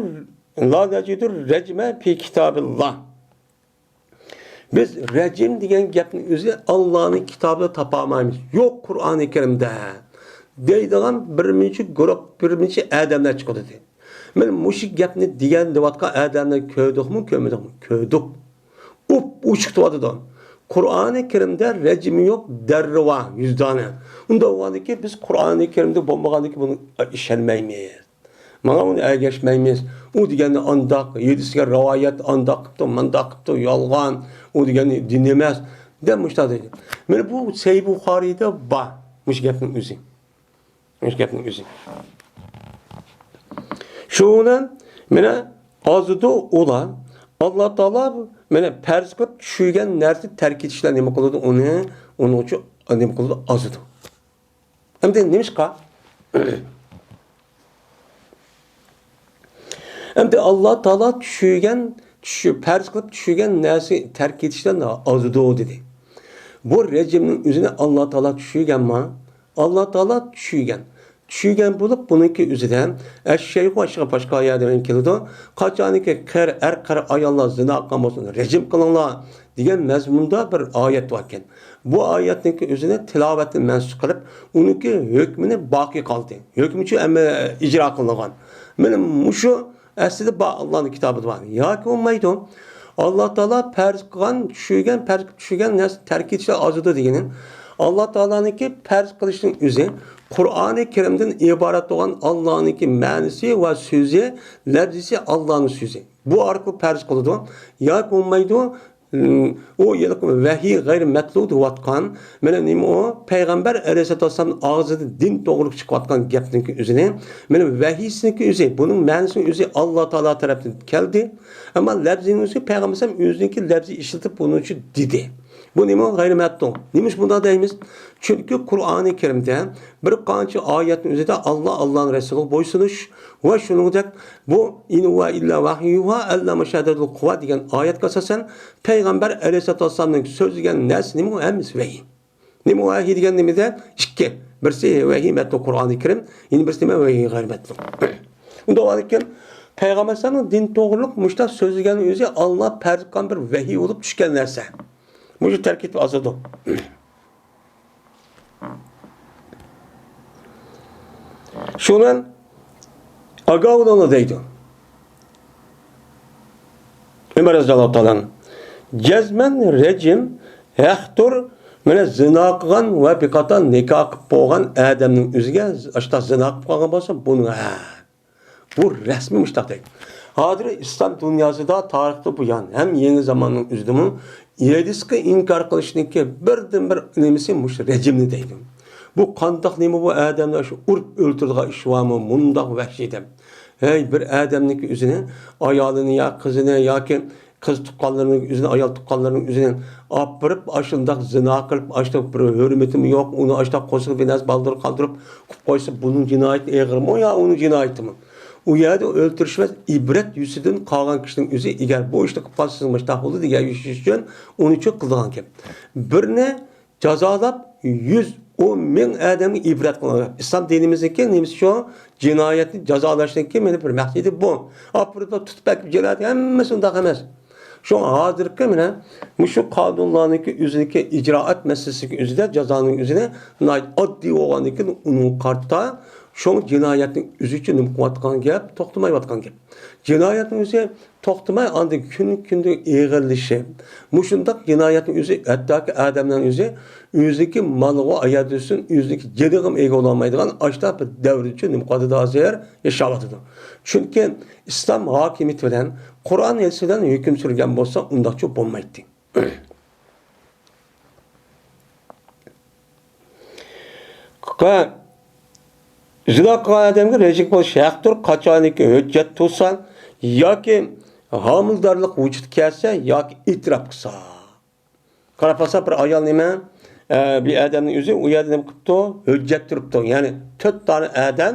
rejme fi kitabillah. Biz rejim degan gapning o'zi Allohning kitobida topamaymiz. Yo'q Qur'oni Karimda. deydigan birminchi guruh, birminchi odamlar chiqadi deydi. Men mushuk gapni degan deyotgan odamlar ko'rdikmi, ko'rmadikmi? Ko'rdik. U chiqyapti. Qur'oni Karimda rejimi yo'q, darva yüzdane. Unda o'g'andiki biz Qur'oni Karimda bo'lmaganiki buni ishonmaymiz. Mana uni ergashmaymiz. U degani andaq, yedisiga rivoyat andaq qilibdi, mandaq qilibdi, yolg'on. U degani din emas. Demişler dedi. Mana bu Sahih Buxoriyda bor. Mush gapning o'zi. Mush gapning o'zi. Şundan mana hozirda ular Allah Taala mana farz qilib tushirgan narsa tark etishlar nima qiladi uni uchun nima qiladi azidi. Endi nimishqa? Endi Allah Taala farz qilib tushirgan narsa tark etishlar azidi dedi. Bu rejimning o'zini Allah Taala tushirganmi? Allah Taala tushirgan. Tushirgan bo'lib, buniki o'zidan ash-shayx boshqa yerdan keladi. Qachoniki qir ayollar zina qilgan bo'lsa, rejim qilinglar degan mazmunda bir oyat bor ekan. Bu oyatning o'zini tilovatni mansub qilib, uniki hukmini boqiy qoldi. Hukmichi amma ijro qilingan. Mana mushu aslida Allohning kitobida bor. Yoki bo'lmaydi. Allah Taala farz qilgan, tushirgan narsa tark etishlar azidi degani. Allah Taala'nınki farz qilishning o'zi Qur'oni Karimdan iborat bo'lgan Allohningki ma'nosi va so'zi, lafzi Allohning so'zi. Bu orqali farz qiladi. Yoki bo'lmaydi, o yilqi vahiy g'ayri matlud vatqan, mana nima o payg'ambar alayhisolom og'zida din to'g'ri chiqayotgan gapning o'zini, mana vahiysiniki o'zi, buning ma'nosini o'zi Alloh taolo tarafdan keldi, ammo lafzining o'zi payg'ambar o'ziniki lafzi ishlatib buning uchun dedi. Bu nima g'ayri matlud? Nimish bunda deymiz? Chunki Qur'oni Karimda bir qancha oyatning o'zida Allohning rasuli bo'ysunish va shuningdek bu in va illa vahyuha allama shadadul quva degan oyatga asosan payg'ambar alayhisolamning so'zlagan narsa nima emas vahiy. Nima vahiy degan nimada? Ikki. Birisi vahiy matlu Qur'oni Karim, yana birisi nima vahiy g'ayri matlu. Unda ekan payg'ambarning din to'g'riliq mushtaq so'zlagan o'zi Alloh farz qilgan bir vahiy bo'lib tushgan narsa. Muju terk etib azadi. Şundan agavdana deydi. Ömer Azizallahu Ta'ala cezmen rejim haqtur mana zina qilgan va biqatan nikah qilib qo'ygan odamning o'ziga ashta zina qilib qolgan bo'lsa buni bu rasmiy mushtaq. Hozir islom dunyosida tarixda bu yan ham yangi zamonning o'zidami yediski inkar qilishniki birdan bir nimasi mush rejimni deydi. Bu qandoq nima bu odamlar shu urib o'ltirdigan ishvami mundoq vahshiy deb. Hey bir odamniki o'zini ayolini yo qizini yoki qiz tuqqanlarning o'zini ayol tuqqanlarning o'zini olib birib ashundoq zina qilib ashta bir hurmatimi yo'q uni ashta qo'sib binas baldir qoldirib qilib qo'ysa buning jinoyati eg'irmi yo uning jinoyatimi? U yerda o'ltirish va ibrat yuzidan qolgan kishining o'zi agar bu ishni qilib qolsangiz mashta bo'ldi degan uchun uni uchun qilgan gap. Birni jazolab 110 ming odamga ibrat qilgan. Islom dinimizdagi nimasi shu jinoyatni jazolashning meni bir maqsadi bu. Aprida tutib akib keladi, hammasi undoq emas. Şu hozirgi mana shu qonunlarniki o'ziniki ijroat masalasiga o'zida jazoning o'zini oddiy bo'lganligidan uning qarta şu jinoyatning o'zi uchun nima qilayotgan gap, to'xtamayotgan gap. Jinoyatning o'zi to'xtamay andi kun-kunda eg'irlishi. Mushundaq jinoyatning o'zi hattoki odamning o'ziki malga ayadilsin, o'ziki jediğim ega olamaydigan ashta bir davr uchun nima qiladi hozir yashayotdi. Chunki islom hokimiyati bilan Qur'on elchidan hukm surgan bo'lsa, undaqcha bo'lmaydi. Zina qilgan odamga rejim bo'lish haqdir, qachoniki hujjat tursa yoki homildorlik vujud kelsa yoki e'tirof qilsa. Qarapasa bir ayol nima bir odamning o'zi u yerda nima qilibdi? Hujjat turibdi. Ya'ni 4 dona odam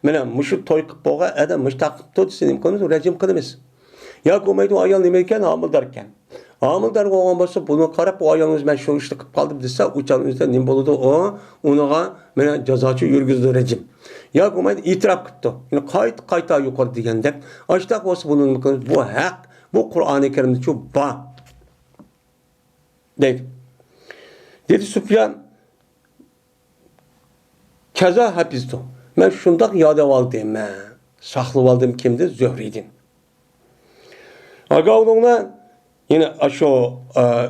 mana mushu to'y qilib bo'lgan odam mushtaq qilibdi desa nima qilamiz? Rejim qilamiz. Yoki bo'lmaydi ayol nima ekan? Homildor ekan. Homildor bo'lgan bo'lsa buni qarab bu ayolimiz men shu ishni qilib qoldim desa, o'chanimizda nima bo'ladi? Unaga mana jazochi yurgizdi rejim. Yoki bo'lmaydi e'tirof qilibdi. Ya'ni qayta yuqori degandek, ashtaq bo'lsa buni nima qilamiz? Bu haq, bu Qur'oni Karimda shu bor. Dedi Sufyan kaza hapizdi. Ben şundak yada aldım. Saklı aldım kimdi? Zöhri'din. Agavdonla yine aşağı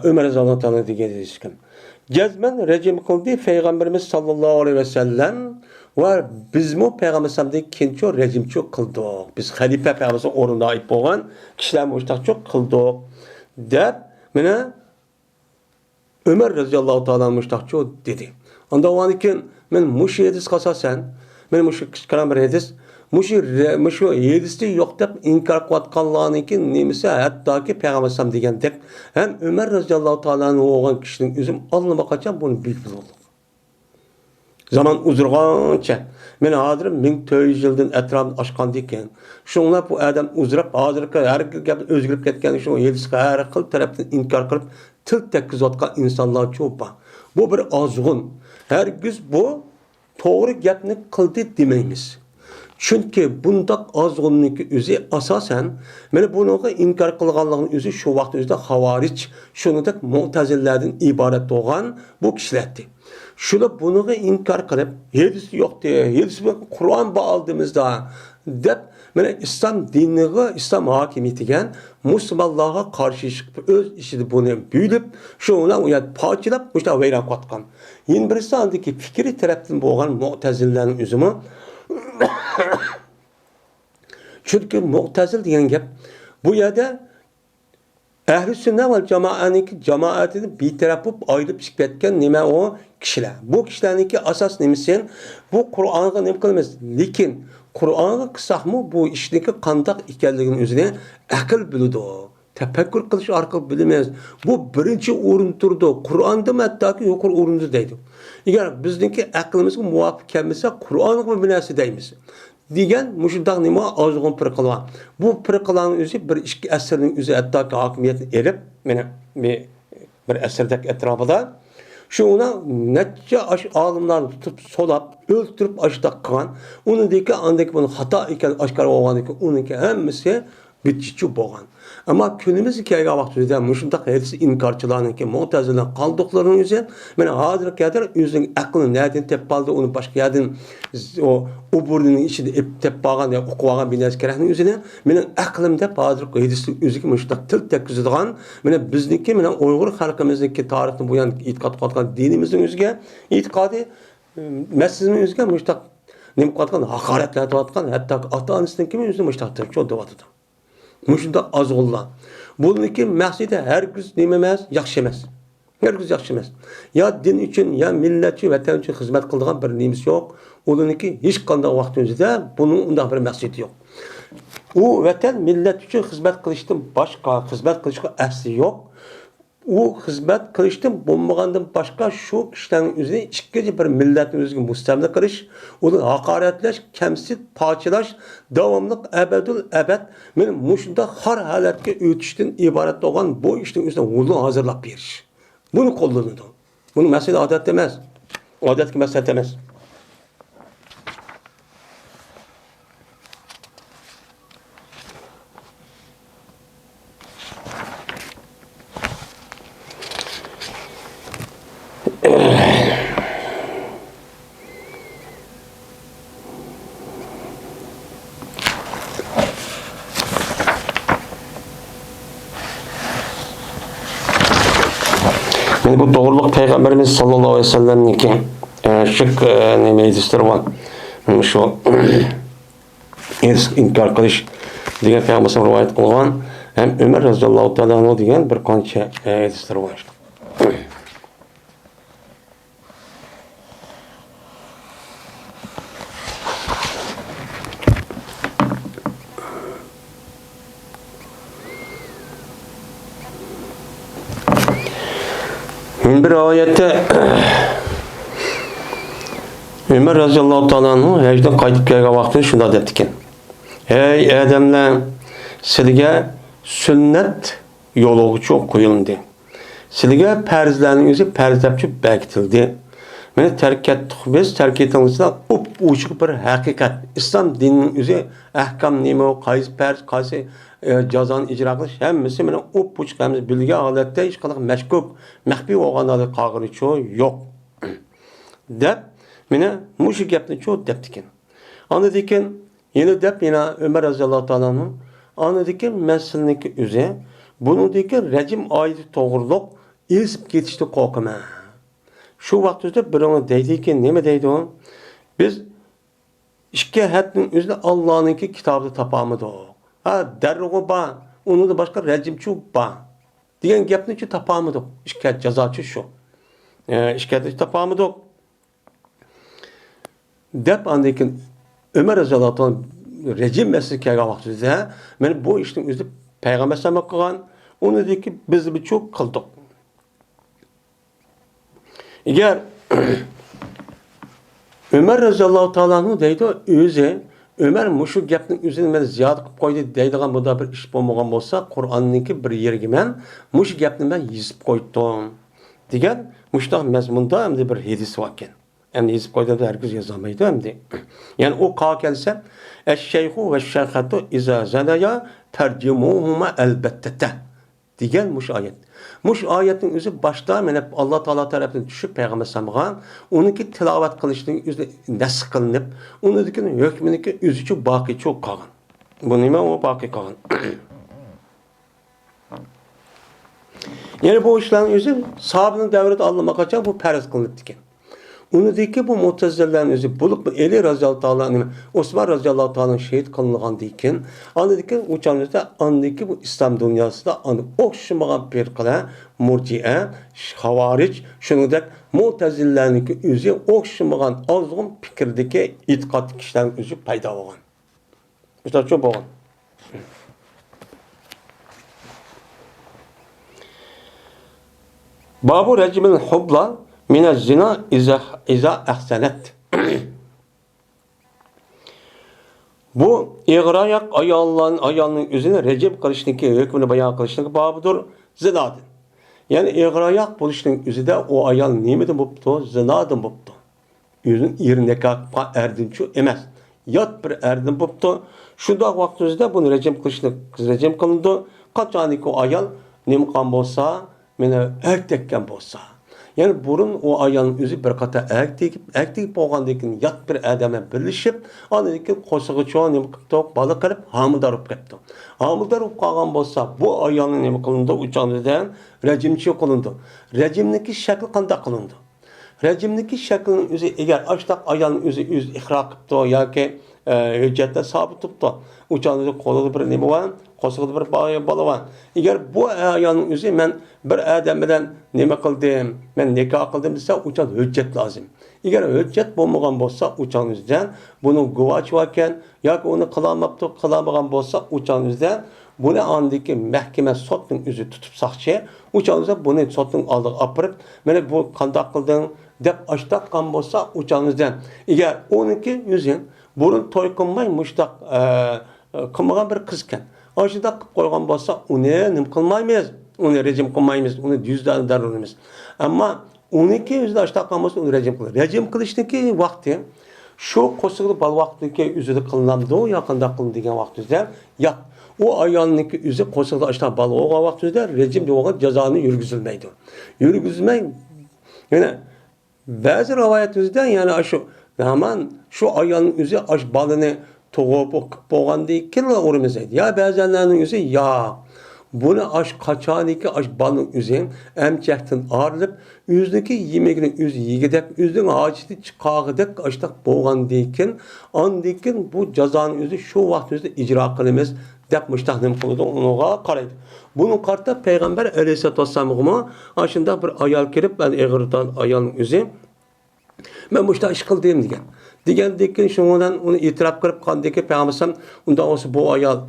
Ömer Razallahu Teala diye diskim. Cezmen rejim kıldı Peygamberimiz sallallahu aleyhi ve sellem ve biz mu Peygamber sallallahu kinço rejim çok kıldık. Biz halife Peygamber'in orunda ait olan kişiler müştak çok kıldık. Dep mene Ömer Razallahu Teala müştak çok dedi. Onda o anki men muşi edis kasasen men muşi kıskaran bir edis Muşu yedisi yok deb inkar qılatqanlarınki nemisi hattaki Peygamber sallam degandek hem Ömer radhiyallahu ta'ala'nın oğlan kişinin üzüm alnıma kaçan bunu bilip oldu. Zaman uzurgança men hazır 1400 yıldan etrafını aşkan deken şunlar bu adam uzurap hazırki her gap özgürüp ketken şu yedisi her xil tarafdan inkar qilib til tekkizotgan insonlar çok. Bu bir azgın. Hergiz bu doğru gapni qildi demaymiz. Çünkü bundak azgınlık özü asasen mene bunu inkar kılganlığın özü şu vaqt özde havariç şundak mu'tazillerden ibaret olan bu kişilerdi. Şunu bunu inkar kılıp hedisi yok diye hedisi Kur'an bağladığımızda dep mene İslam dinini İslam hakimiyetigen Müslümanlığa karşı çıkıp öz işini bunu büyülüp şuna uyat parçalap müşta veyran katkan. Yine birisi andaki fikri taraftan boğan mu'tazillerin özümü çünkü mu'tazil diyen gap bu yerde ehl-i sünnet vel cemaatini bir taraf ayrılıp çıkıp etken nime o kişiler. Bu kişilerinki asas nemisen bu Kur'an'a ne kılmaz. Lekin Kur'an'a kısak mı bu işteki kandak ikenliğinin üzerine akıl bildi o. Tefekkür kılış arka bilemez. Bu birinci orun turdu. Kur'an'da mı hatta ki yukarı orunda deydi. Eğer bizdeki aklımızı muvafık gelmese Kur'an'ı mı binası deymiz. Diyen müşiddak nima azgın pırkılan. Bu pırkılanın özü bir işki eserinin özü hatta ki hakimiyetini erip bir eserdeki etrafında şuna netçe alımlarını tutup solap, öldürüp aşıda kılan, onun deki andaki bunun hata iken aşkar oğandaki onunki hemmisi bitçi boğan. Ama günümüz hikayeye vaktizde müşündak hedisi inkarçılarınki mu'tazilen kaldıklarının üzerine ben hazır kadar yüzün aklını nereden tep aldı onu başka yerden o burnunun içinde tep bağan ya okuğan bir nes kerahının üzerine benim aklımda hazır hedisi yüzük müşündak tıl tekkizdiğen benim bizdeki benim Uygur halkımızdaki tarihini buyan itikat katkan dinimizin yüzüge itikadı mesleğinin yüzüge müşündak nem katkan hakaretler katkan hatta ata-anasının kimi yüzüne müşündak çok devatıdı. Müşündak az olan. Bununki məqsədi hər güz deməməz, yaxşı emas. Hər güz yaxşı emas. Ya din üçün, ya millət üçün, vətən üçün xidmət qıldığan bir neyimiz yox. Onunki heç qandaq vaxt öncədə bunun undaq bir məqsədi yox. O vətən, millət üçün xidmət qilishdən başqa, xidmət qilishə əsli yox. O xidmət qilishdən bulmağandan başqa şu kişilərin üzrə ikkinci bir millətin özünü müstəmlik qilish, onu haqaretləş, kəmsid, parçalaş, davamlıq əbədül əbəd mənim müşündə har halətə ötüşdən ibarət olan bu işin üzrə onu hazırlap veriş. Bunu kullanırdı. Bunu məsələ adət deməz. Adət ki məsələ deməz. Yani bu doğruluk Peygamberimiz sallallahu aleyhi ve sellem'ninki şık meclisleri var. Şu inkar kılış diye Peygamberimiz rivayet kılgan hem Ömer radıyallahu ta'ala diyen bir kança meclisleri var. Bir ayette Ömer radıyallahu ta'ala hecden qaytib kelgan vaqtida shunda debdikin. Ey adamlar, sizlarga sünnet yo'lg'ichi qo'yildi. Sizlarga farzlarning o'zi farzlabchi bekitildi. Meni tark etdik biz, tark etingizda ochiq bir haqiqat. Islom dinining o'zi ahkam nima, qaysi farz, qaysi cazanı icra qilish hammasi meni ochiq hamma bilgan holatda hech qanaqa mashkuk, maxfiy bo'lganlarga qag'irichi yo'q. Deb Mene muşu gapni çok deptikin. Anladıkken yine dep yine Ömer Raziyallahu Teala'nın anladıkken meseleninki üze bunundaki rejim ayeti doğruluk ilsip geçişti korkma. Şu vaxtda birine deydikken neme deydi o? Biz İşke hətnin üzrə Allah'ınki kitabı tapamıdı o. Ha derruğu ba, onu da başka rejimçi ba. Diyen gepni ki tapamıdı. İşke cezaçı şu. İşke tapamıdı. Dep andikin Ömer Raziyallahu anh rejim meselesi kelgen vaxtda men bu işin üzrə Peygamber sallallahu kılgan, onu dedi ki biz bir çok kıldık. Eğer Ömer Raziyallahu Teala'nın deydi özü Ömer muşu gapning üzerine men ziyod qilib qo'ydi deydigan bu da bir ish bo'lmagan bo'lsa, Qur'onningki bir yeriga men mush gapni men yozib qo'ydim degan mushtaq mazmunda endi bir hadis bor ekan. Endi yozib qo'ydida herkes yozolmaydi endi. Ya'ni o qa kelsa esh-shayxu ve shayxatu iza zanaya tarjumuhuma albatta degan mush oyat. Mush oyatning o'zi boshda mana Alloh taolo tarafdan tushib payg'ambar sallallohu uniki tilovat qilishning o'zi nasx qilinib, uniki hukminiki o'zicha boqiy cho'q qolgan. Bu nima o boqiy qolgan. Yani bu işlerin özü sahabenin devrede anlamakaça bu farz kılınıp ekan. Unudiki bu Mu'tezilelerin özü bulup Eli Raziyallahu Teala'nın Osman Raziyallahu Teala'nın şehit kılıngan deyken anladaki uçağımızda anladaki bu İslam dünyasında anı okşamagan bir kala murciye, havariç, şunudaki Mu'tezilelerin özü okşamagan azgın fikirdeki itikat kişilerin özü payda olgan. İşte çok olgan. Babu recimin hubla mine zina iza ehsenet. Bu iğrayak ayalının üzerine rejim kılıştaki hükmünü bayan kılıştaki babudur zinadır. Yani iğrayak buluştaki üzerinde o ayal nimeti buptu, zinadır buptu. Yüzün irnekak erdinçü emez. Yat bir erdin buptu. Şunda vakti üzerinde bunu rejim kılındı. Kaçaniki o ayal nimkan bolsa, mene ertekken bolsa. Yani burun o ayağın üzü bir kata erkek bolgandan yat bir adamla birleşip, anadaki qo'shig'i cho'ng nima qilib, bola qilib homildor bo'lib ketdi. Homildor bo'lib qolgan bo'lsa, bu ayolni nima qilindi? Uchoqdan rejimchi qilindi. Rejimniki shakli qanday qilindi? Rejimniki shaklning o'zi agar ashtaq ayolning o'zi ihro qilibdi yoki hujjatda sabit tutibdi. Uchoqda qo'lida bir nima bor, qo'shig'ida bir bola bor. Agar bu ayolning o'zi men bir adam bilan nima qildim, men nikoh qildim desa, uchoq hujjat lozim. Agar hujjat bo'lmagan bo'lsa, uchoqingizdan buni guvoch ekan yoki uni qilamagan bo'lsa, uchoqingizdan buni andiki mahkama sotning o'zi tutib saqchi, uchoqingizda buni sotning oldiga olib borib, mana bu qanday qilding deb ashtaqan bo'lsa, uchoqingizdan agar uniki yuzing burun to'y qilmay mushtaq qilmagan bir qiz ekan. Ashida qilib qo'ygan bo'lsa, uni nim qilmaymiz. Uni rejim qilmaymiz, uni yüzden darurimiz. Ama uniki yüzde ashtaqan bo'lsa, uni rejim qilamiz. Rejim qilishniki vaqti shu qo'shig'li bal vaqtiki o'zida qilinadi, yaqinda qilin degan vaqtida, yo'q. O ayolniki o'zi qo'shig'li ashtaq bal bo'lgan vaqtida rejim degan jazoni yurgizilmaydi. Yurgizmay, yana ba'zi rivoyatimizda yana shu ayolning o'zi ash balini tug'ib bo'lgandan keyin o'rimiz aydi. Ya ba'zanlarning o'zi yo'q. Bunu aş kaçaniki aş balın üzerine emçekten ağırlıp yüzdeki yemekini yüz yigidek yüzdün ağacıda çıkağıdek aştak boğan deyken andikin bu cezanın yüzü şu vakti yüzde icra kılımız dep müştahnim kılıdı onuğa karaydı. Bunun kartta Peygamber Aleyhisselatü Vesselam'ı aşında bir ayal kirip ben eğirden ayalın yüzü ben müştah iş kıldığım diyen. Diyen deyken şundan onu itiraf kırıp kandaki Peygamber ondan olsa bu ayal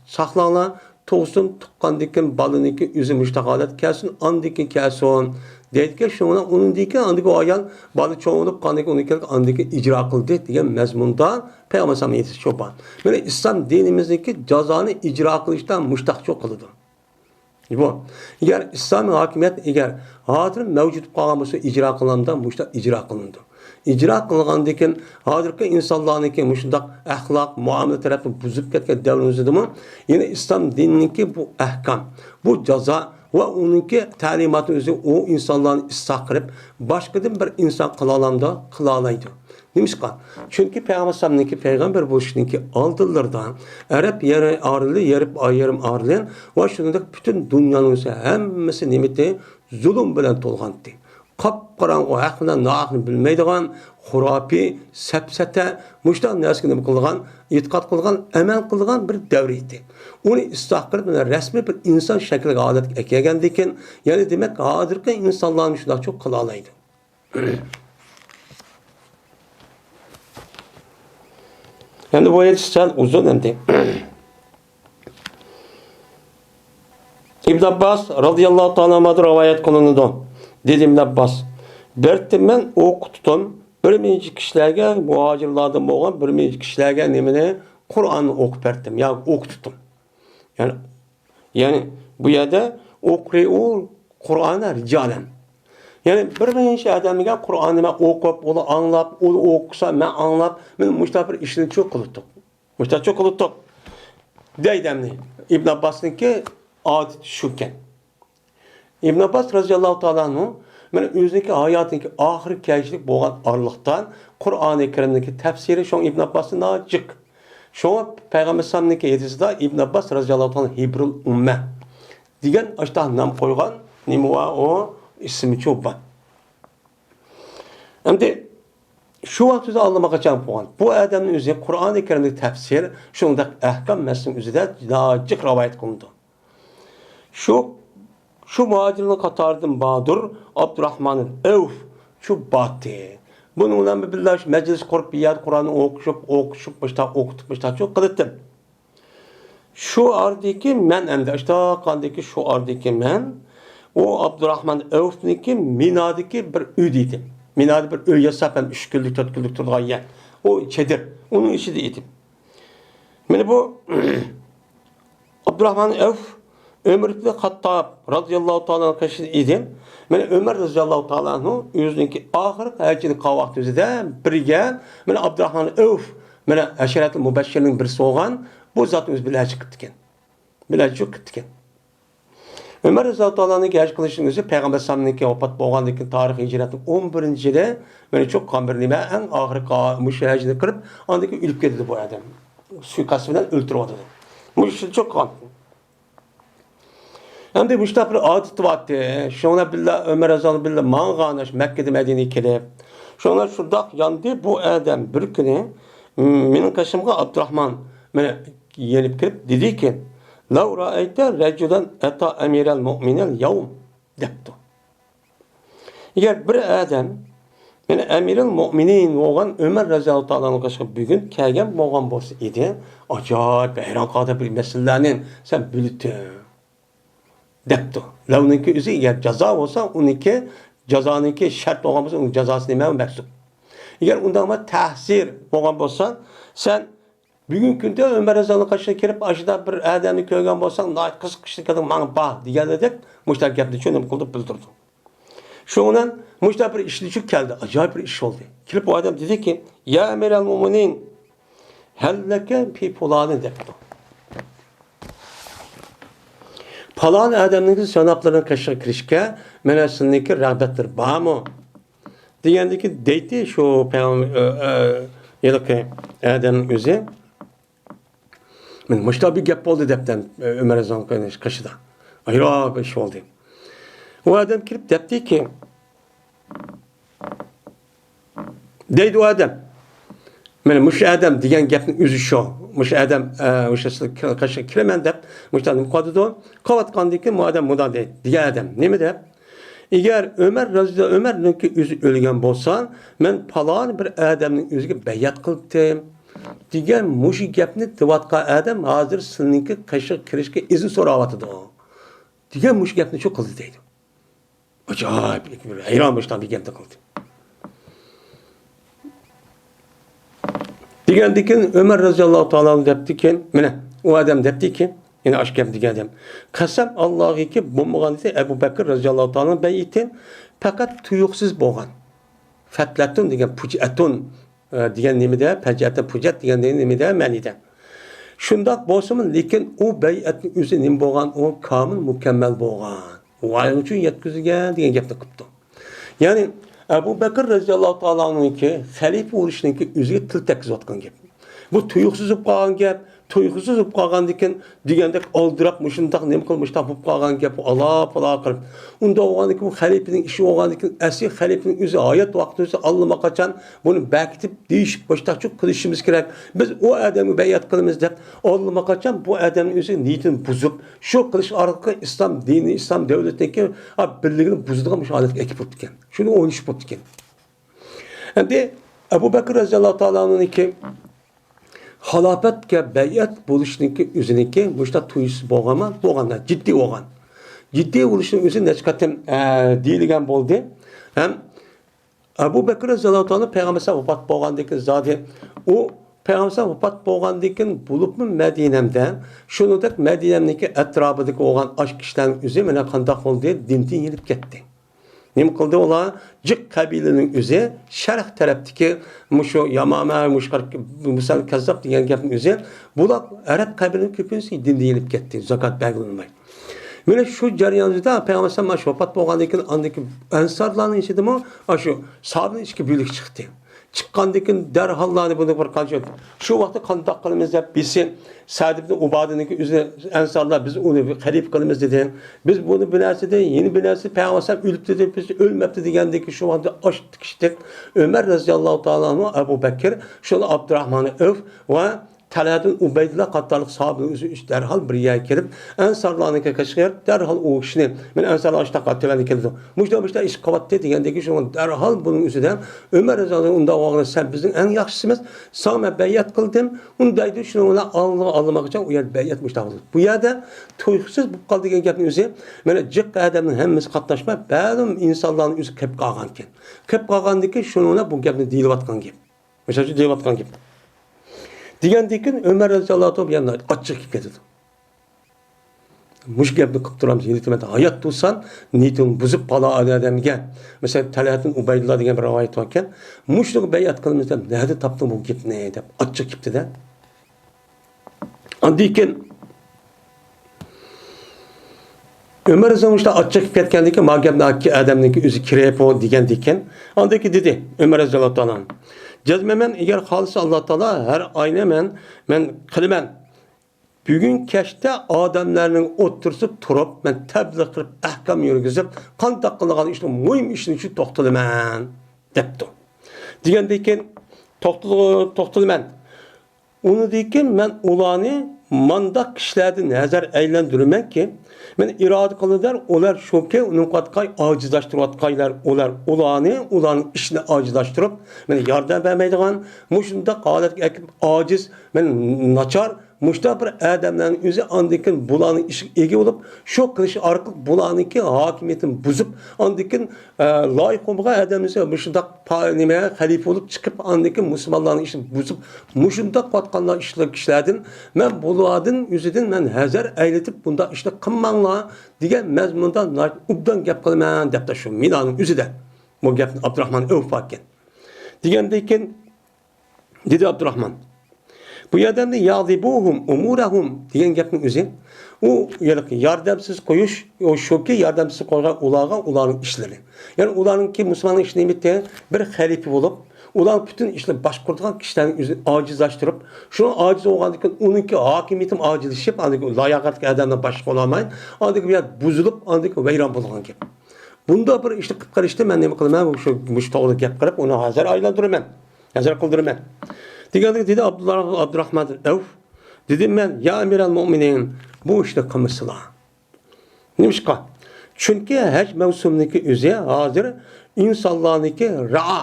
saklanla to'g'risin tuqqandikin balıniki o'zi mushtaqolat kelsin, andiki kelsin. Deydi shunga unindiki andiki ayol balı cho'ngilib qandiki uniki andiki ijro qildi degan mazmunda Payg'ambar sallallohu alayhi vasallam cho'pan. Mana islom dinimizdagi jazoni ijro qilishdan mushtaqcho qiladi. Bu agar islom hokimiyat agar hozir mavjud qolgan bo'lsa ijro qilinadi, mushtaq ijro qilindi. İcra kılgandan keyin hozirgi insonlarniki shundoq axloq muomala tarafini buzib ketgan davrimizda yine İslam diniki bu ahkam, bu jazo ve onunki talimatı özü o insanların ıslah kılıp başkadan bir insan kılalamda kılalaydı. Nimişka? Çünkü Peygamber peygamber buluşunki aldılardan Arap yeri ağırlı, yarım ağırlayan ve şunundak bütün dünyanın hemmesi nimeti zulüm bilen tolgandı. Qapqaranğı haqqında naqını bilmeydigan xurapi, sapsata, muştaq narsini qilgan, e'tiqod qilgan, amal qilgan bir davr edi. Uni isloh qilib, rasmiy bir inson shakliga odatga kelgandan keyin, ya'ni demak, hozirgi insonlarni shunday çok qila oladi. Endi bu ayet sal uzun endi. İbn Abbas radıyallahu ta'ala anhu rivayet kılındı. Dedi İbn Abbas, "Bertim men okuttum. Bir minci kişilerge muhacirlardan boğan bir minci kişilerge nemine Kur'an'ı okup berdim. Ya okuttum. Yani bu yerde okri'u Kur'an'a ricalen. Yani bir minci adamıga Kur'an'ı okup, onu anlap, onu okusa, ben anlap, ben müştabir işini çok kılıttık. Müştabir çok kılıttık. Deydemli. İbn Abbas'ın ki adet şuken. İbn Abbas radıyallahu ta'ala anhu men özündeki hayatındaki ahir kayışlık boğan arlıqtan Kur'an-ı Kerim'deki tefsiri şoň İbn Abbas'ın acık. Şoň Peygamber sallallahu yedisinde İbn Abbas radıyallahu ta'ala Hibrul Umme diyen aşta nam koygan nima o ismi çoban. Endi şu vaqtda anlamak için bu adamın özü Kur'an-ı Kerim'deki tefsir şoňdak ahkam meselesinin özüde acık rivayet kılındı. Şu muhacirin katardım Badur, Abdurrahman'ın Evf, şu battı. Bununla birlikte meclis kurup bir yer Kur'an'ı okuşup, okutup, çok kılıttım. Şu ardiki men hem de işte kandaki şu ardiki men, o Abdurrahman Evf'niki Mina'daki bir üydeydim. Mina'da bir üy yasap hem 3 günlük, 4 günlük turduğu yer. O çedir. Onun işi de idim. Yani bu Abdurrahman Evf Ömer ibn Hattab radıyallahu ta'ala kaşı idim. Men Ömer radıyallahu ta'ala anhu özünki ahir hayatını qavaqt özüde birge men Abdurrahman Evf men aşiretul mubeşşirin bir soğan bu zat öz bilen çıktıken. Bilen çıktıken. Ömer radıyallahu ta'ala'nın geliş kılışının özü Peygamber sallallahu vefat bolgandan tarix hicretin 11-de men çok kan bir nime en ahir müşahidini kırıp andaki ölüp ketdi bu adam. Suikast bilen öldürüp atdı. Müşahid çok kan. Hem de müştah bir adet vattı. Şuna billah Ömer Azal billah mağanaş Mekke'de Medine'ye kelip. Şuna şurada yandı bu adam bir günü benim kaşımga Abdurrahman beni yenip kelip dedi ki "Lav ra'ayte reculen ata emirel mu'minel yevm" depti. Eğer bir adam beni emirel mu'minin olan Ömer Razıyallahu Teala'nın kaşığı bugün kelgen boğan bolsa idi. Acayip hayran kaldı bir meselelerinin sen bilittin. Depti. Lavninki özü eğer ceza olsa onunki cezanınki şart olgan bolsa onun cezası nime meksub. Eğer ondan ama tahsir olgan bolsa sen bugün günde Ömer Razı'nın kaşına kirip aşıda bir adamı görgen bolsan nayt kız kışlık kadın bana bah digenledik müştak gapni çönüm kıldı bildirdi. Şundan müştak bir işli çok geldi. Acayip bir iş oldu. Kirip o adam dedi ki ya emirel muminin helleke pi fulanı depti. Falan adamın sanatlarına kaşık kirişke menasındaki rağbettir. Bağ mı? Diyendeki deyti şu yedeki adamın özü. Men müştah bir gap oldu depten Ömer Azam'ın kaşıda. Ayra bir şey oldu. O adam kirip depti ki deydi o adam. Men muş adam diyen gapning özü şu. Muş adam o'sha kaşık kiremen deb müştadim qadidi. Qavatqandiki mu adam mudan deydi. Diyen adam nima deb? Eğer Ömer'ninki özü ölgen bolsa, men falan bir adamning özüge bayat qildim. Diyen muş gapni qilayotgan adam hozir sizningki kaşık kirishga izin so'rayotdi. Diyen muş gapni çok qildi deydi. Acayip bir hayron bo'lishdan bir gapni qildi. Digendikin Ömer radıyallahu ta'ala deptiken, mene o adam deptiki, yine aşkem digen adam. Kasam Allah'ı ki bulmagan ise Ebu Bekir radıyallahu ta'ala beyitin, fakat tuyuksuz boğan. Fetletun digen pucetun digen nimide, pecete pucet digen nimide menide. Şundak bolsunun lekin o beyetin üzü nim boğan, o kamil mükemmel boğan. Vayın üçün yetkizilgan degan gapni qilibdi. Ya'ni Abu Bakr radhiyallohu ta'ala anhu'niki xalifa bo'lishniki o'ziga til tekkizayotgan gap. Bu tuyuqsiz bo'lib qolgan gap, tuyuqsiz bo'lib qolgandikin degandek oldirab mushundaq nima qilmishdan bo'lib qolgan gap ala qilib. Unda o'g'aniki bu xalifaning ishi o'g'andikin asli xalifaning o'zi hayot vaqti o'zi allama qachon buni bekitib deyishib boshqacha qilishimiz kerak. Biz o odamga bayat qilamiz deb allama qachon bu odamning o'zi niyatini buzib, shu qilish orqali islom dini, islom davlatidagi birligini buzadigan mush holatga ekib o'tdi ekan. Shuni o'ynashib o'tdi ekan. Endi Abu Bakr radhiyallohu ta'ala anhu'niki xalofatga bayat bo'lishniki o'ziniki mushta tuyusi bo'lganda jiddiy bo'lgan. Jiddiy bo'lishning o'zi necha qatim deyilgan bo'ldi. Ham Abu Bakr radhiyallohu ta'ala payg'ambar vafot bo'lgandan zodi u payg'ambar vafot bo'lgandan bo'libmi Madinamda shuningdek Madinamniki atrofidagi bo'lgan osh kishilarning o'zi mana qanday bo'ldi dindan yilib ketdi. Nima qildi ular? Jiq qabilaning o'zi sharq tarafdagi mushu Yamama, mushqar misal Kazzab degan gapning o'zi bular arab qabilaning ko'pincha dindan yilib ketdi, zakot berganmay. Mana shu jarayonda payg'ambar sallallohu alayhi vafot bo'lgandan keyin andagi ansarlarning ichidami shu sahobaning ichki bo'lik chiqdi. Chiqqandan keyin darhollarni buni bir qancha shu vaqtda qandoq qilamiz deb bilsa Sa'd ibn Ubada'niki o'zi ansarlar biz uni qarib qilamiz dedi. Biz buni bilasida, yeni bilasiz payg'ambar o'libdi deb biz o'lmabdi degandagi shu vaqtda osh tikishdik. Umar roziyallohu ta'ala anhu Abu Bakr, shuni Abdurrahmon Avf va Talhatun Ubaydullah qatorliq sahobaning o'zi darhol bir yerga kelib, ansarlarniki qashqir, darhol u kishini men ansarlar ishta qattavani keldi. Mushta ish qavatdi degandagi shu darhol buning o'zidan Umar roziyallohu unda o'g'li sen bizning eng yaxshimiz, sana bayat qildim. Undaydi shuni olmoq uchun u yer bayat mushta qildi. Bu yerda to'ysiz bo'lib qoldi degan gapning o'zi mana jiq odamning hammasi qatnashmay, ba'zim insonlarning o'zi qilib qolgan ekan. Qilib qolgandiki shuni bu gapni deyilayotgan gap. O'sha deyilayotgan gap. Degandan keyin Umar roziyallohu anhu yana ochchiq kelib ketdi. Mush gapni qilib turamiz. Endi hayot tursan, niyating buzib qala odamga. Masalan, Talhatun Ubaydullah degan bir rivoyat bor ekan. Mushni bayat qilamiz deb, "Nada topding bu gapni?" deb ochchiq ketdi-da. Andan keyin Umar roziyallohu anhu ochchiq ketgandan keyin, "Ma gapni odamniki o'zi kirayap degandan keyin, andan keyin dedi Umar roziyallohu anhu. Cezmemen eğer halisa Allah Teala her ayne men kılmen. Bugün keşte adamlarının otursup turup men tebliğ kılıp ahkam yürgüzüp kandak kılgan işte mühim işin için toxtalımen depti. Degandayken toxtalımen. Onu deyken men ulanı mandak kişilerden nazar eğlendirmen ki men irade kılıdır olar şoke onun katkay acizlaştırıvatkaylar olar ulanın işini acizlaştırıp men yardım vermeydiğen muşunda qalat aciz men naçar muşta bir adamların özü andikin bulanın işi ege olup şu kılıç arqı bulanınki hakimiyetin buzup andikin layık olmağa adamımızı muşunda palimeye halife olup çıkıp andikin Müslümanların işini buzup muşunda katkanlar işler kişilerden men buladın yüzüden men hazır eyletip bunda işte kımmanla diye mezmundan ubdan gap kılman dep de şu minanın yüzüde bu gapni Abdurrahman Avfakken degandayken dedi Abdurrahman bu yerden de yadibuhum umurahum degan gapning o'zi u yordamsiz qo'yish o shoki yordamsiz qo'ygan ularning ishlari. Ya'ni ularningki musulmonlar ishini bitta bir xalifa bo'lib, ular bütün ishlarni boshqaradigan kishilarni o'zi ojizlashtirib, shuni ojiz bo'lgandan keyin uningki hokimiyatim ojizlashib, layoqatli odamdan boshqa bo'lolmay, andagi bu yer buzilib, andagi vayron bo'lgan gap. Bunda bir ishni qilib qarashda men nima qilaman? Shu to'g'ri gap qilib, uni hozir aylantiraman. Hozir qildiraman. Degandek dedi Abdurrahman Avf. Dedim ben ya emiral mu'minin bu işte kılmışlar. Nimişka? Çünkü hac mevsumundaki özü hazır insanlarınki ra'a,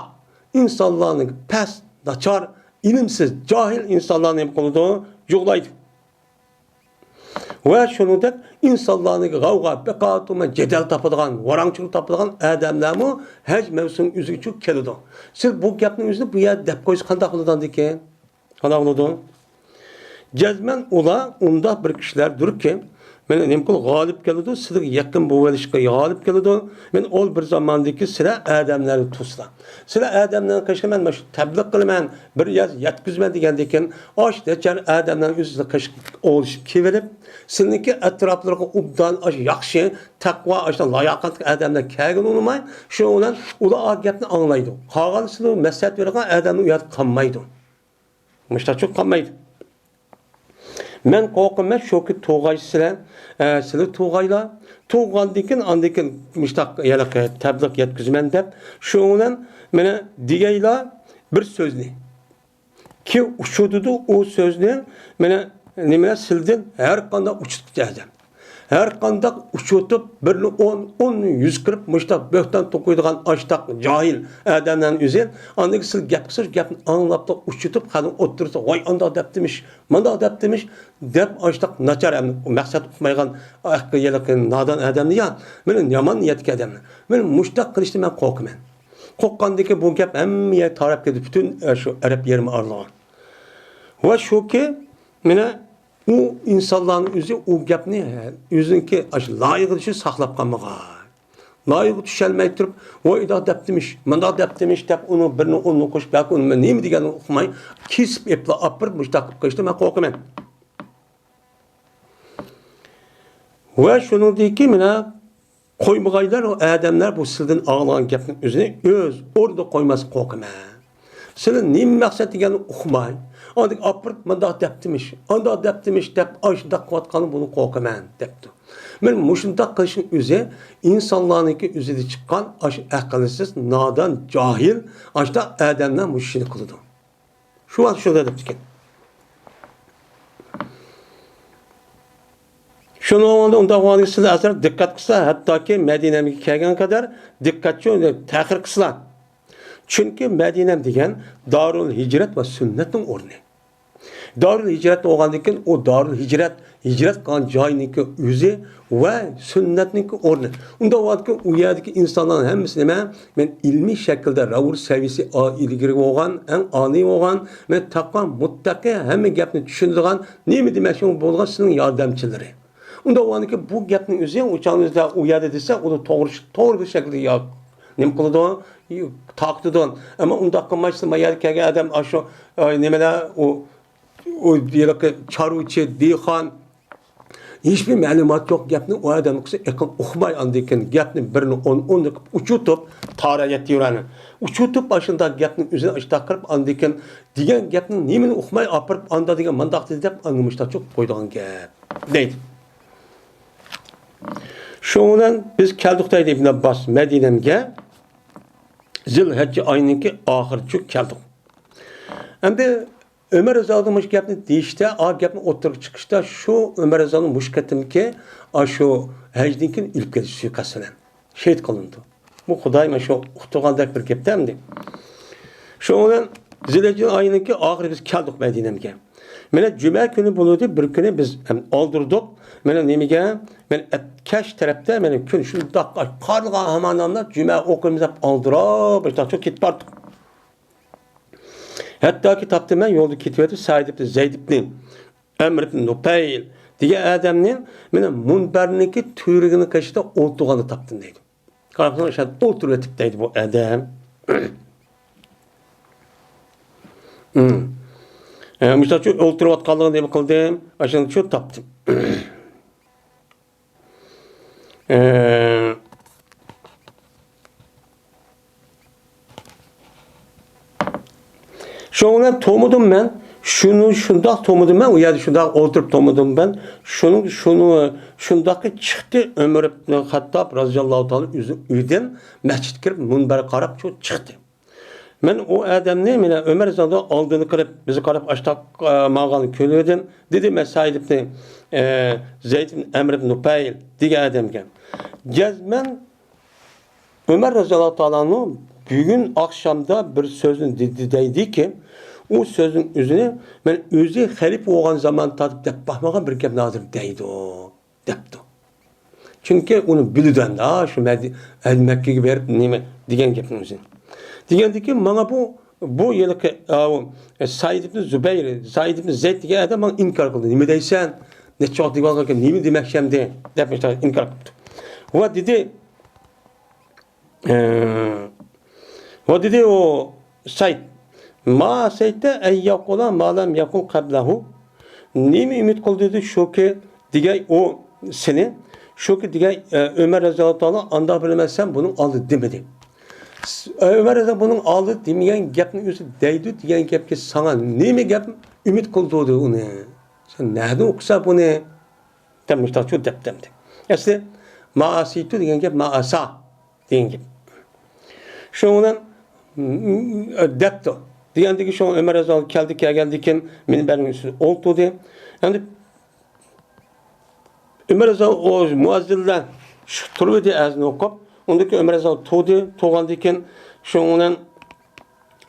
insanlarınki pes, naçar, ilimsiz, cahil insanların hem konuda yollaydı. Ve şunu da insanlarınki gavga, bekatuma, cedel tapıdığan, varangçılık tapıdığan adamlarımı hac mevsum özü için kelidi. Siz bu gapning özünü bu yer dep koyuz qanday qılıdan ki? Qanday qılıdı? Cezmen ula unda bir kişiler durur ki meni nima qil g'olib keladi, sizga yaqin bo'lishga g'olib keladi. Men ol bir zamondagi sizlar odamlarni tuslar. Sizlar odamlarni qishqa men shu tabliq qilaman, bir yoz yetkizman degandan osh dechar odamlarni o'zida qishqa olishib kelib, sizniki atroflarga ubdan yaxshi, taqvo, layoqatli odamlar kelgan olmay, shu bilan ular gapni anglaydi. Qolgan sizlar maslahat bergan odamni uyat qolmaydi. Mushtachoq qolmaydi. Men qo'rqaman shuki to'g'aysizlar, sizlar to'g'aylar, to'g'andikin andikin mushtaq yalaqa tabliq yetkizman deb, shu bilan meni degaylar bir so'zni. Ki ushudidi o so'zni meni nima sildin har qanday uchitib her qanday uçutup birini 10 100 kırıp muştaq böhtan to'qiydigan açtaq cahil adamdan üzel andaki siz gap qilsa gapni anglab da uçutup xalq o'tirsa voy anda deptimish manda deptimish deb açtaq nachar maqsad uqmaygan aqqa yalaqin nadan adamni ya meni yomon niyatga adamni men muştaq qilishni men qo'rqaman qo'rqqandiki bu gap hammaga tarab ketib butun shu arab yerimi arlagan va shuki meni u insanların özü o gapni özünki layıqı düşü saqlab qalmagan. Layıqı düşəlməy turib, o ida deptimish, manda deptimish deb onu birini onu qo'shib, yoki uni nima deganini uqmay, kesib epla apirib mushtaqib qo'yishdi, men qo'rqaman. Va shuningdeki mana qo'ymag'aylar odamlar bu sizdan ağlagan gapning o'zini o'z o'rnida qo'ymas qo'rqaman. Sizlar nima maqsad deganini uqmay Andık apırt manda deptimish, anda deptimish dep aşında qıvatqanı bunu qo'rqaman depti. Men mushunda qilishning o'zi insonlarniki o'zida chiqqan aş aqlsiz, nadan, jahil, aşda odamlar mushini qiladi. Shu vaqt shunda deb ekan. Shuni unda vaqt sizlar asar diqqat qilsa, hattoki Madinaga kelgan qadar diqqatchi ta'xir qilsa. Çünkü Medine degan Darul Hicret ve Sünnet'in o'rni. Darul Hicret olgandan o Darul Hicret qilgan joyniki o'zi va Sünnet'niki o'rni. Unda vaqtki u yerdagi insonlarning hammasi nima? Men ilmiy shaklda ravur saviyasi ilgari bo'lgan, eng oliy bo'lgan, men taqvo muttaqi hamma gapni tushunadigan, nima demoqchi bo'lgan sizning yordamchilari. Unda vaqtki bu gapning o'zi o'chanizda u yerda desa, uni to'g'ri shaklda yo'q. Nim qiladi? Taqdidan. Ama unda qilmasdan mayar kelgan odam shu nimalar o yilqi charuchi, dehqon hiçbir ma'lumot yo'q gapni u odam qilsa aql uqmay andikin gapni birini 10 qilib uchutib tarayat yurani. Uchutib boshida gapning o'zini ishtaqirib andikin degan gapni nimani uqmay opirib anda degan mandaqti deb anglashda çok qo'ydigan gap. Deydi. Şundan biz keldik deydi İbn Abbas Medine'ge Zilhicce ayınınki ahirçük keldik. Endi Ömer Rıza'nın müşketini deyişte, gapni o'tirib chiqishda şu Ömer Rıza'nın müşketimki şu hecdinkin ilk kez suikastından şehit qilindi. Bu Xudoyma şu uqtirgandek bir gap demdi. Şundan Zilhicce ayınınki ahir biz keldik Medine'ge. Mene cuma günü bulundu, bir günü biz aldırdık. Mene nemiga, men kash tarafda meni kun shunda qarg'an hamonamlar juma o'qimiz aldırab, bir çok ketib bordik. Hatto kitobda men yo'lda ketyapti, Said ibn Zayd ibn Amr ibn Nufayl degan odamning meni munbarniki to'rigini qashida o'ltirganini topdim deydi. Qarabsan, o'sha o'ltirib o'tib deydi bu odam. Mesela şu o'ltirayotganligini nima qildim? Ashuni shu topdim. Şuna to'mudim men, shundoq to'mudim men, u yerda shundoq o'tirib to'mudim men. Shundoq chiqdi Umar ibn Xattob roziyallohu taolo uydan masjidga kirib munbarga qarab chiqdi. Men o adamni meni Ömer Rıza'da aldığını qilib, bizi qarab ashtaq mağanı ko'rdim. Dedi men Said ibn Zayd ibn Amr ibn Nufayl degan adamga. Jazman Ömer Rıza'llohu taoloning bugun oqshomda bir so'zini deydi ki, o sözün özünü men o'zi xalif bo'lgan zaman tatib deb baxmagan bir gap nozir deydi debdi. Chunki uni bildan shu Makkaga berib nima degan gapning o'zini. Degandiki, mana bu yilki Said ibn Zubayr, Said ibn Zayd degan adam bana inkar qildi. Nima deysan? necha ot deb olgan nima demoqchimdi deb inkor qilibdi. Va dedi va dedi o Said ma sayta ay yaqula ma lam yaqul qablahu nima umid qildi shuki degan o seni shuki degan Ömer raziyallohu anhu anda bilmasam buning oldi demadi. Ömer raziyallohu buning oldi demagan gapni o'zi deydi degan gapga sana nima gap umid qildi uni. Sen nereden o'qisa buni demişler şu deptemdi. Asli maasitu degan gap maasa degan gap. Şundan depto degandagi şu Ömer raziyallohu kelgandikin meni benim üstüne oltudi. Endi Ömer raziyallohu o muazzildan turdi azını o'qib, undaki Ömer raziyallohu to'g'andikin şundan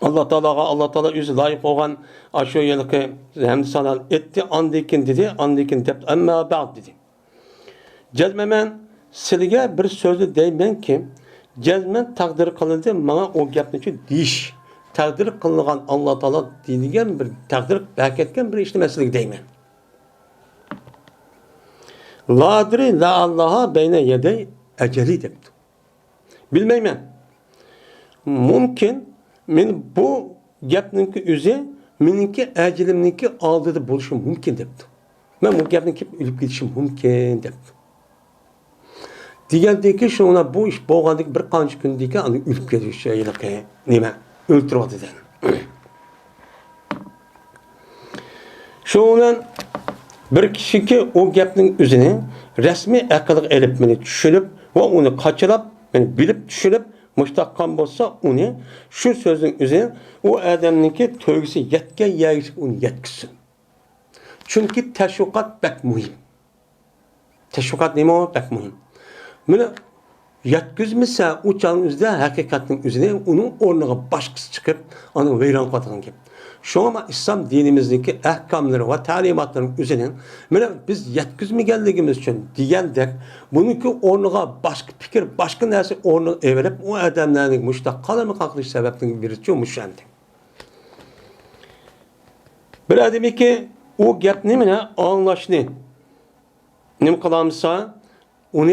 Allah Taala o'zi loyiq bo'lgan shu yilki hamd sanal etdi andikin dedi andikin deb amma ba'd dedi. Jazmaman sizga bir so'zni deymanki jazman taqdir qilindi mana o gapni chu deyish taqdir qilingan Alloh Taolo deydigan bir taqdir berketgan bir ishni masalik deyman. Ladri la Allah'a beyne yeday eceli debdi. Bilmayman. Mumkin men bu gapninki o'zi meniki ajilimniki oldida bo'lishi mumkin debdi. Men bu gapni kelib o'lib ketishim mumkin debdi. Degandiki shuna bu ish bo'lgandik bir qancha kundan keyin uni o'lib ketishi yo'qi nima o'ltiradi dedi. Shundan bir kishiki o gapning o'zini rasmiy aqlga elib meni tushunib va uni qochirib meni bilib tushunib mustaqam bo'lsa uni shu so'zning o'zini u odamniki to'g'risi yetgan yerga uni yetkizsin. Chunki tashviqot bak muhim. Tashviqot nima bak muhim. Mana yetkizmasa u chog'ingizda haqiqatning o'zini uning o'rniga boshqasi chiqib, uni vayron qiladigan gap. Şuna İslam dinimizdeki ahkamları ve talimatların üzerine biz yetkizmegenligimiz için diyendek bununki ornuğa başka fikir, başka nersi ornu everip o adamların müştak kalımı kalkış sebeplerinin birisi müşendi. Bir ademi ki o gap ne anlaşını ne kalamsa onu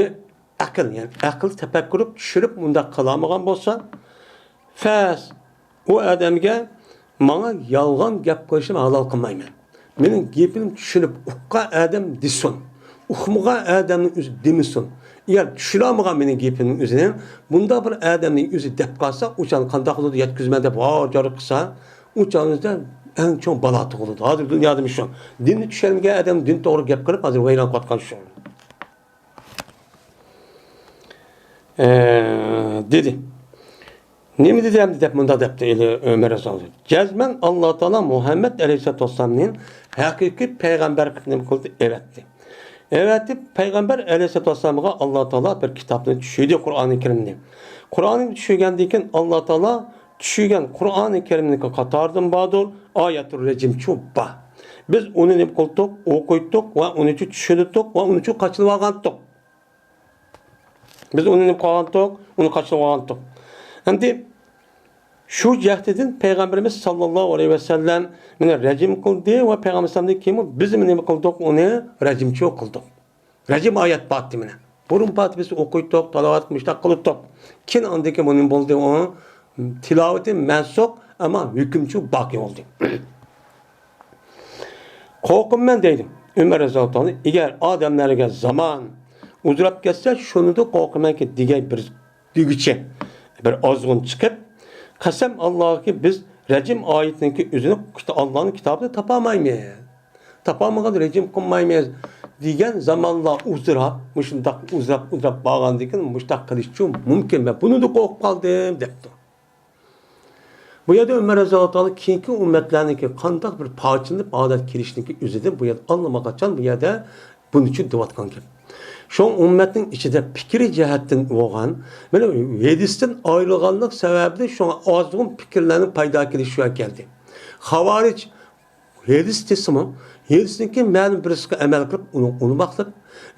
akıl yani akıl tefekkürüp düşürüp bunda kalamagan olsa faz o adamga bana yalgan gap koyuşum halal kılmayman. Benim gapim düşünüp uqqa adam desin. Uqmaga adamın özü demesin. Eğer düşünamagan benim gapimin özüne bunda bir adamın özü dep kalsa uçan qandaq oldu yetkizme dep jarık kılsa uçanızda en çok balatı oldu. Hazır dünyada şu. Dinni düşermegen adam din doğru gap kılıp hazır vayran qatqan şu. Dedi. Nemi dedim dep bunda depti Ömer Razali. Cezmen Allah Teala Muhammed Aleyhisselatü Vesselam'ın hakiki peygamber kılını kıldı evetti. Evetti peygamber Aleyhisselatü Vesselam'a Allah Teala bir kitabını düşürdü Kur'an-ı Kerim'ni. Kur'an'ı düşürgendiyken Allah Teala düşürgen Kur'an-ı Kerim'ni katardım badur ayetur rejim çubba. Biz onu ne kıldık, okuytuk ve onu düşürdük ve onu kaçılıp algandık. Biz onu ne kıldık, onu kaçılıp algandık. Şimdi şu cehdedin Peygamberimiz sallallahu aleyhi ve sellem rejim kıldı ve Peygamberimizden kim bizim ne kıldık onu rejimçi kıldık. Rejim ayet battı mine. Burun battı biz okuytuk, talavat müştak kıldık. Kim andaki bunun buldu onu tilaveti mensuk ama hükümçü baki oldu. Korkum ben dedim. Ömer Raziyallahu anh eğer adamlarga zaman uzurap geçse şunu da korkum ki diğer bir dügüçe bir azgın çıkıp kasem Allah'a ki biz rejim ayetindeki özünü Allah'ın kitabını tapamayız. Tapamagan rejim kılmayız. Diyen zamanla uzurap, uzurap bağlandıkken müştak kılışçı mümkün. Ben bunu da korkup kaldım depti. Bu yerde Ömer Raziyallahu anh kinki ümmetlerinki kandak bir parçalanıp adet kirişindeki özüdür. Bu yerde anlamak açan bu yerde bunun için duvatkan gibi. Şu ümmetin içinde fikri cihetten olan, böyle hadisten ayrılganlık sebebiyle şu an azgın fikirlerin payda gelişiyor geldi. Havariç hadis tesimi, hadisindeki ma'lum bir riske emel kılıp onu baktık.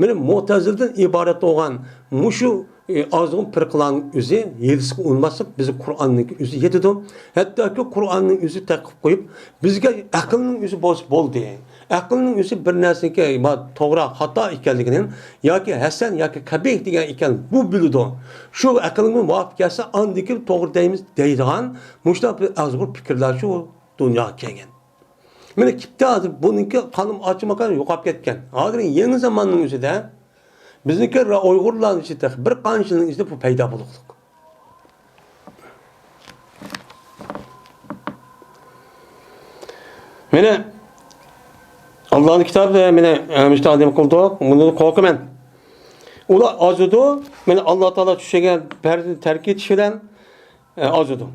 Benim Mu'tezileden ibaret olan muşu azgın firqaların özü hadisga unmasıp bizi Kur'an'ın özü yetidi. Hatta ki Kur'an'ın özü takip koyup bizge akılın özü boldu. aqlning o'zi bir narsaga to'g'ri xato ekanligini yoki hasan yoki qabih degan ekan bu biladi. Shu aqlga muvofiq kelsa andiki to'g'ri deymiz deydigan mushta bir azg'ur fikrlar shu dunyoga kelgan. Mana kipta hozir buniki qalim ochmagan yo'qolib ketgan. Hozir yangi zamonning o'zida bizniki Uyg'urlar ichida bir qancha yilning ichida bu paydo bo'ldi. Mana Allah'ın kitabı mene müstahdim kıldık. Bunu korkumen. Ula azudu. Mene Allah Teala düşegen perdi terk etişilen azudu.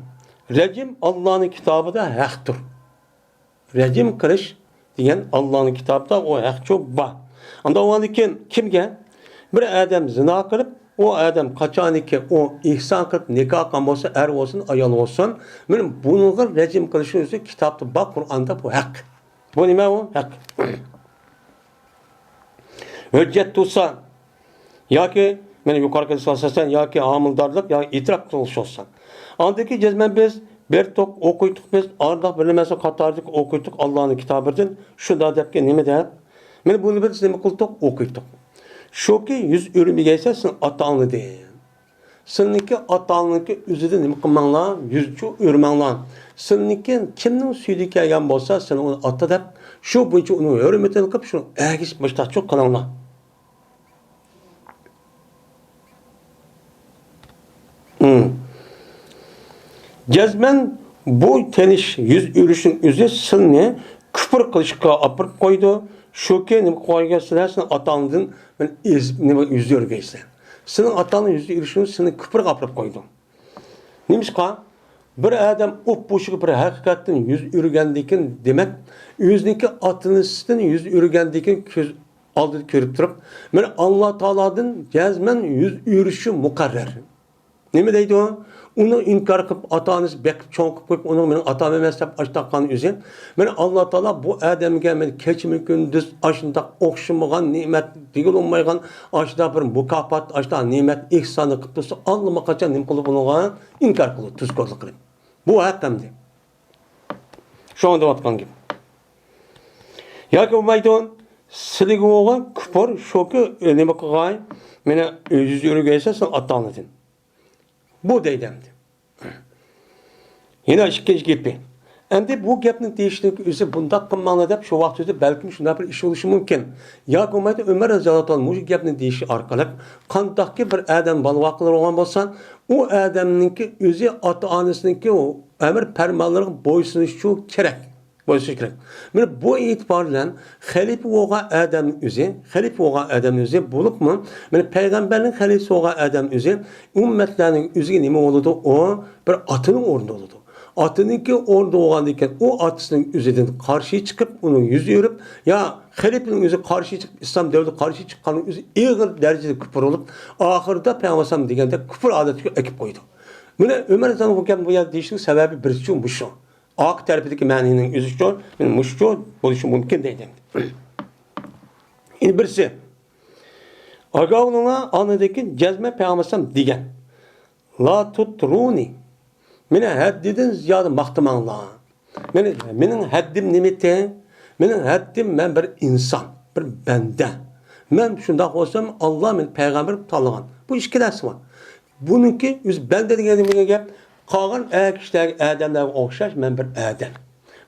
Rejim Allah'ın kitabı da haktır. Rejim kılış diyen Allah'ın kitabı da o hak çok var. Anda o andiken kimge? Bir adam zina kılıp o adam kaçaniki o ihsan kılıp nikah olsa er olsun ayol olsun. Benim bunun rejim kılışı özü kitapta bak Kur'an'da bu hak. Bu nime o? Hak. Hüccet tutsa ya ki beni yukarıda sasasan ya ki amildarlık ya itiraf kılış olsan. Andaki cezmen biz bir tok okuyduk biz arda bilemezse katardık okuyduk Allah'ın kitabıdır. Şu da dep ki nime der? Beni bunu bir nime kıldık okuyduk. Şu ki yüz ürümü gelse sen atanlı değil. Seninki atanlıki üzüde nime kılmanla yüzcü ürmenla. Seninki kimnin süydü kelgen bolsa sen onu ata dep şu bunca onu hürmetini kıp şunu ergiş başta çok kanalına. Cezmen bu teniş yüz ürüşün üzü sınne küfür kılışka apırıp koydu. Şu ki nime koyga silersin atanlığın nime yüzü ürgeysen. Senin atanlığın yüzü ürüşünü seni küfür apırıp koydu. Nimişka? Bir adam uppoşuk bir hakikatin yüz ürgendikin demek, yüzdeki atınızın yüz ürgendikin aldı körüp durup, ben Allah Teala'nın cezmen yüz ürüşü mukarrer. Ne mi deydi o? Onu inkar kıp atanız bekip çoğukup koyup onu benim atam emez hep açtakkan yüzü. Ben Allah Teala bu adamga ben keçimi gündüz aşında okşamagan nimet değil olmaygan aşda bir mukafat aşda nimet ihsanı kıp dursa Allah'ıma kaçan nim kılıp onu inkar kılıp tuzkorluk kılıp. Bu hakemdi. Şu anda vatkan gibi. Ya ki bu maydon siligi oğan küpür şoku nime kılgay mene yüz yürü gelse sen atanladın. Bu deydemdi. Yine ikinci gibi. Endi bu gapning deyishlik o'zi bundaq qilmanglar deb shu vaqt o'zi balkim shunday bir ish bo'lishi mumkin. Yoki bo'lmaydi Umar roziyallohu anhu shu gapni deyishi orqali qandaqki bir odam balvoq qilgan bo'lsa, u odamningki o'zi ota-onasiniki u amr farmonlariga bo'ysunishi uchun kerak. Bo'ysunishi kerak. Mana bu e'tibor bilan xalifa bo'lgan odam o'zi bo'libmi? Mana payg'ambarning xalifa bo'lgan odam o'zi ummatlarning o'ziga nima bo'ladi? O bir otining o'rnida bo'ladi. Atınınki orada olan iken o atısının üzerinden karşı çıkıp onun yüzü yürüp ya halifenin yüzü karşı çıkıp İslam devleti karşı çıkanın yüzü ağır derecede küfür olup ahırda Peygamber degende küfür adeti ekip koydu. Bunu Ömer Zan'ın hüküm bu yer değiştiğinin sebebi birisi şu muşu. Ak tarafındaki maninin yüzü şu muşu buluşu mümkün değil. Yine birisi Agavluna anadaki cezme Peygamber degen La tutruni Mene haddidin ziyade maqtamanlar. Mening haddim nimete? Mening haddim men bir inson, bir banda. Men shundoq bo'lsam Alloh meni payg'ambar tanlagan. Bu ikki narsa bor. Buniki o'z banda degan gap qolgan kishilarga odamlarga o'xshash men bir odam.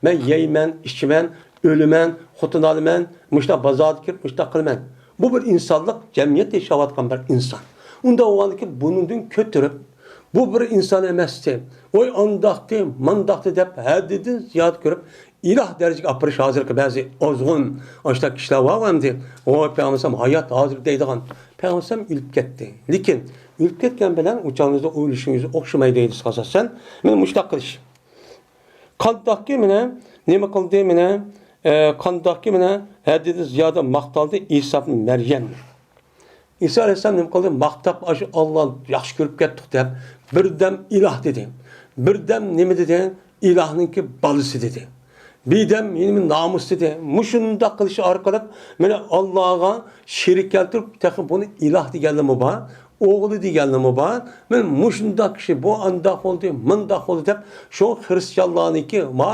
Men yeyman, ichman, o'laman, xotin olaman, mushta bozorga kirib mushta qilaman. Bu bir insonlik jamiyat yashayotgan bir inson. Unda o'g'anki buningdan ko'tarib bu bir insan emasdi. Oy andaqti, mandaqti deb haddidin ziyod ko'rib, iloh darajaga apirish hozirgi ba'zi ozg'un ashta kishilar bor endi. O Peygamber hayot hozir deydigan. Peygamber o'lib ketdi. Lekin o'lib ketgan bilan o'chaningizda o'lishingiz o'xshamaydi deydi asosan. Men mushtaq qilish. Qandaqki mena nima qildi mena qandaqki mena haddidin ziyod maqtaldi İsa ibn Maryam. İsa Aleyhisselam nima qildi? Maqtab aşı Allah yaxshi ko'rib ketdik deb birdan iloh dedi. Birdan nima dedi? İlahninki balisi dedi. Birdan mening namus dedi. Mushunda qilish orqali meni Allohga sherik keltirib, taxi buni iloh deganligi bor, o'g'li deganligi bor. Men mushunda kishi bu andaq bo'ldi, mundaq bo'ldi deb shu xristianlarniki ma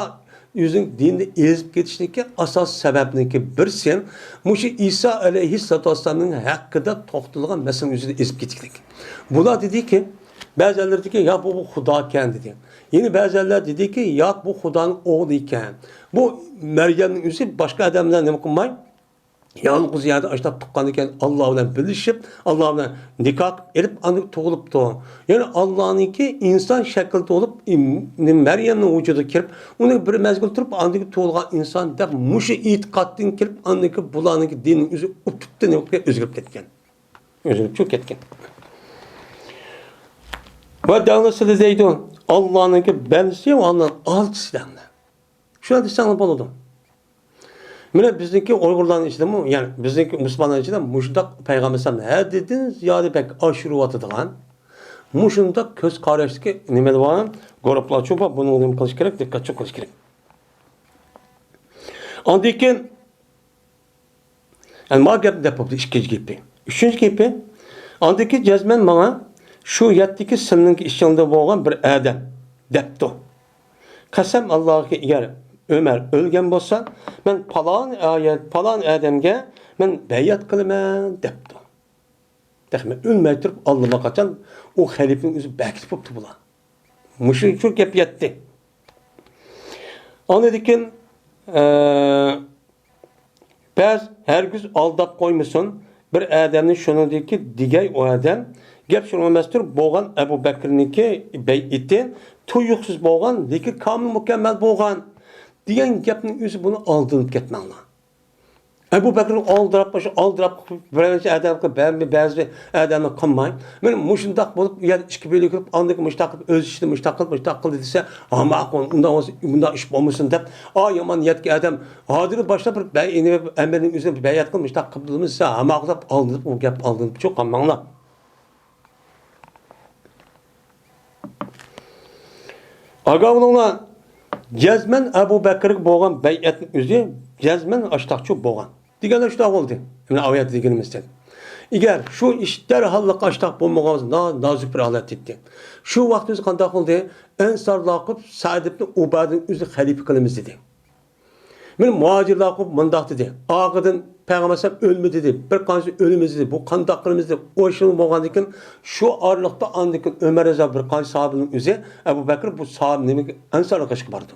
özün dinni ezip ketişdeki asas sebebinki bir sen muşu İsa aleyhissalatu vesselam'ın hakkında toxtulgan mesele özünü ezip ketişdik. Buna dedi ki bazıları dedi ki ya bu Xudo ekan dedi. Yine bazıları dedi ki ya bu Xudoning oğlu ekan. Bu Meryem'in özü başka adamlar ne qilmay yalnız yerde açtap tuqqan ekan Allah bilan bilishib, Allah bilan nikah edip anıp tug'ilibdi. Yani Allah'ınki insan şeklinde olup Meryem'in vücudu kirip onu bir mezgil turib anıp tug'ilgan insan deb mushu etiqatdan kirib anıp bularning dinin o'zi tubdan o'zgarib ketgan. O'zgarib ketgan. Va davlasida deydi Allah'ınki belsi ve Allah'ın altısidan. Şuna desang bo'ladi. Mine bizdeki Uygurların içinde mi? Yani bizdeki Müslümanların içinde muşundak Peygamber sallallahu aleyhi ve sellem dediniz yani pek aşırı vatıdığan muşundak köz karıştaki nimeli var gruplar çoğu bunu ulim kılış gerek dikkat çok kılış gerek. Andiken yani mağab yapıp işkeci gibi. Üçüncü gibi andaki cezmen bana şu yetteki sınırın işçilinde boğan bir adam depto. Kasem Allah'a eğer Ömer ölgen bolsa, men palan ayet, palan adamga men bayat qilaman debdi. Taxmin ölmey turib Allohga qachon o xalifaning o'zi bakit bo'pti bular. Mushu shu gap yetdi. Anadikin baz hergiz aldab qo'ymasin. Bir adamni shuningdeki digay o adam gap shuni emasdir, bo'lgan Abu Bakrniki bayiti tuyuqsiz bo'lgan, lekin komil mukammal bo'lgan. Diyen gapning o'zi buni aldırıp ketmanglar. Ebu Bekir'in aldırıp birinci adamga ba'zi adamlar qilmay. Men mushundaq bo'lib yer ishga bo'lib kirib, andek mustaqil o'z ishini mustaqil desa, "Ama unda ish bo'lmasin" deb, "A yomon niyatga adam hozir boshlab bir amirning o'zini bayat qilib mustaqil qilmasa, ama qilib aldırıp o gap aldırıp çok qilmanglar." Aga bunlar Cezmen Ebu Bekir'e boğan beyetin özü cezmen aştakçı boğan. Diğerler şu da oldu. Yani ayet diğerimizden. Eğer şu iş derhallık aştak bulmağımız nazik bir alet etti. Şu vakti özü kandak oldu. Ensar lakıp Sa'd ibn Ubad'ın özü halife kılımız dedi. Men muhacir lakıp mındak dedi. Ağıdın Peygamber ölmedi dedi. Bir kanısı ölümüz dedi. Bu kandaklarımız dedi. O işin boğandıkken şu aralıkta andıkken Ömer Reza bir kanısı sahabinin özü Ebu Bekir bu sahabinin Ensar'a kaşık vardı.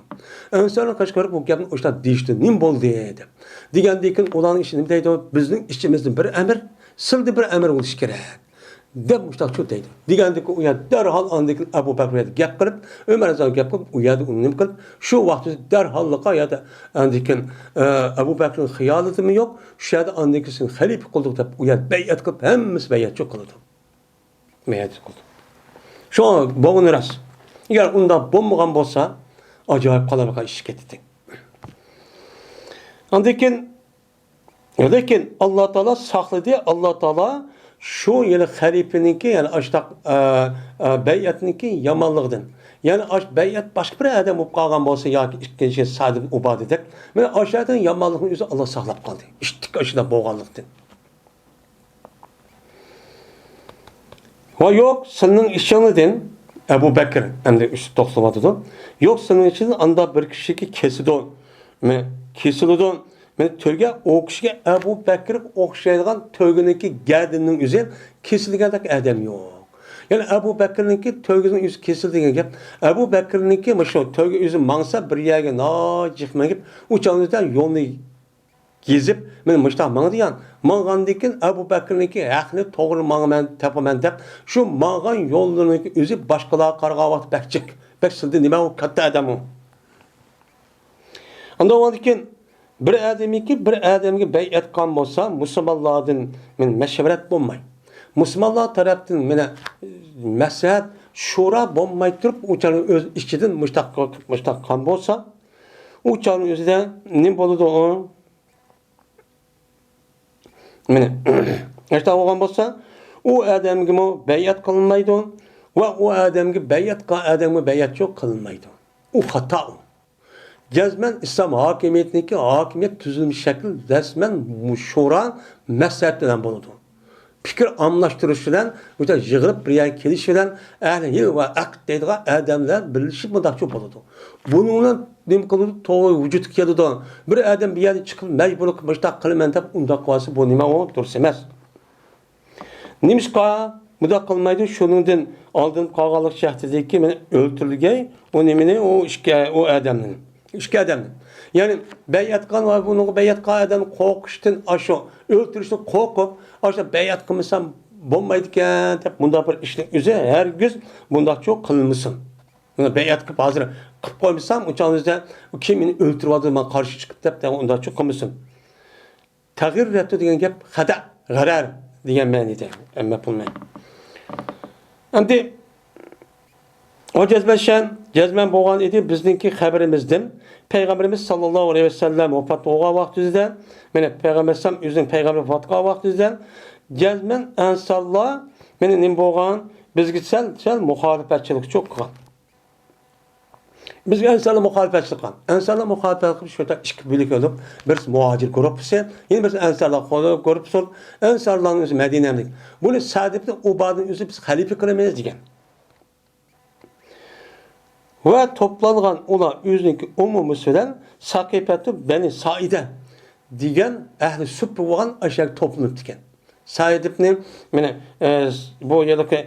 Ensar'a kaşık varıp bu yapın uçta değişti. Nim bol dedi. Digendeyken olanın işini deydi. Bizim işçimizden bir emir, sıldı bir emir oluş gerek. Deb muştaq şu deydi. Digendeki uyad derhal andıkken Ebu Bekir'e gap kılıp Ömer Reza gap kılıp uyadı onu nim kılıp şu vakti derhallıqa ya da andıkken Ebu Bekir'in hıyalıtı mı yok? Şu ya da andıkken halife kıldık deb uyad beyat kılıp hemmisi beyat çok kıldı. Beyat kıldı. Şu an boğun ras. Eğer onda bombagan bolsa acayip kalabalık iş ketdi. Andıkken lekin Allah Teala sakladı. Allah Teala şu yıl halifeninki yani aştak beyatninki yamanlıqdan. Yani beyat başka bir adam olup qalğan bolsa yoki ikkinchi Sa'd ibn Ubad edek. Mana aşağıdan yamanlıqni özü Allah saqlab qaldı. İştik aşıda boğanlıqdan. Va yo'q, senin işinidan Ebu Bekir endi üstü to'xtamadı. Yo'q, senin için anda bir kişiki kesildi. Men törge o kişiye Ebu Bekir o'xshaydigan tögününki gədinin üzü kesilgəndək adam yo'q. Yani Ebu Bekir'ninki tögünün üzü kesildiğine gap. Ebu Bekir'ninki şu tögü üzü mangsa bir yerge nacif megip uçağınızda yolunu gezip men muştaq mangdı yan. Mangandayken Ebu Bekir'ninki haqni to'g'ri mangaman tapaman deb şu mangan yollarınki üzü başqalarga qarag'at bakchik. Bak sildi nima o katta adam o. Anda ondan bir adamga bayat qilgan bo'lsa, musulmonlardan men mashvarat bo'lmay. Musulmonlar tarafdan mena maslahat shura bo'lmay turib, ularning o'z ichidan mushtaq qilgan bo'lsa, ularning o'zida nima bo'ladi o? Mena ashta bo'lgan bo'lsa, u odamga bayat qilinmaydi va u odamga bayat qilgan odamga bayat yo'q qilinmaydi. U xato. Cezmen İslam hakimiyetindeki hakimiyet tüzülmüş şekil resmen muşura mesleğinden buludu. fikir almashtirish bilan, o'sha yig'ilib bir yerga kelish bilan ahli ilm va aqd deydigan odamlar birlashib mudaqcha bo'ladi. Buning bilan nima qiladi? To'g'ri vujudga keladi. Bir odam bir yerga chiqib majburlik mushtaq qilaman deb undaq qilsa, bu nima u durust emas. Nimishqa mudaq qilmaydi, shuningdan oldin qolganlik shaxtidagi meni o'ltirilgan, u nimani o odamning. İki adamning. Yani bayat qilgan va buni bayat qilgan odam qo'rqishdan asho o'ltirishdan qo'rqib, asho bayat qilmasam bo'lmaydi ekan deb bunda bir ishning o'zi hargiz bunda cho'q qilmasin. Buni bayat qilib hozir qilib qo'ymsam, o'changizda kim meni o'ltirib men qarshi chiqib deb unda cho'q qilmasin. Tag'ir ratto degan gap xata, g'arar degan ma'noda, amma pulmay. Endi o cezmen bo'lgan edi bizningki xabarimizdan Peygamberimiz sallallohu aleyhi ve sellem vafot bo'lgan vaqtida, mana Peygamber sallam o'zining payg'ambar vafot qilgan vaqtida cezmen ansarlar meni nim bo'lgan bizga sal muxolifatchilik cho'q qilgan. Bizga ansarlar muxolifatchilik qilgan. Ansarlar muxolifatchilik qilib shu yerda ikki bo'lik bo'lib, birisi muhojir guruhi, yana birisi ansarlar guruhi, ansarlarning o'zi Madinalik. Buni Sa'd ibn Ubadning o'zi biz xalifa qilamiz degan. Ve toplangan ular özünki umumu söylem Sakifetü Beni Saide diyen ehli sübbi olan aşağı toplanıp diken. Said ibn bu yılki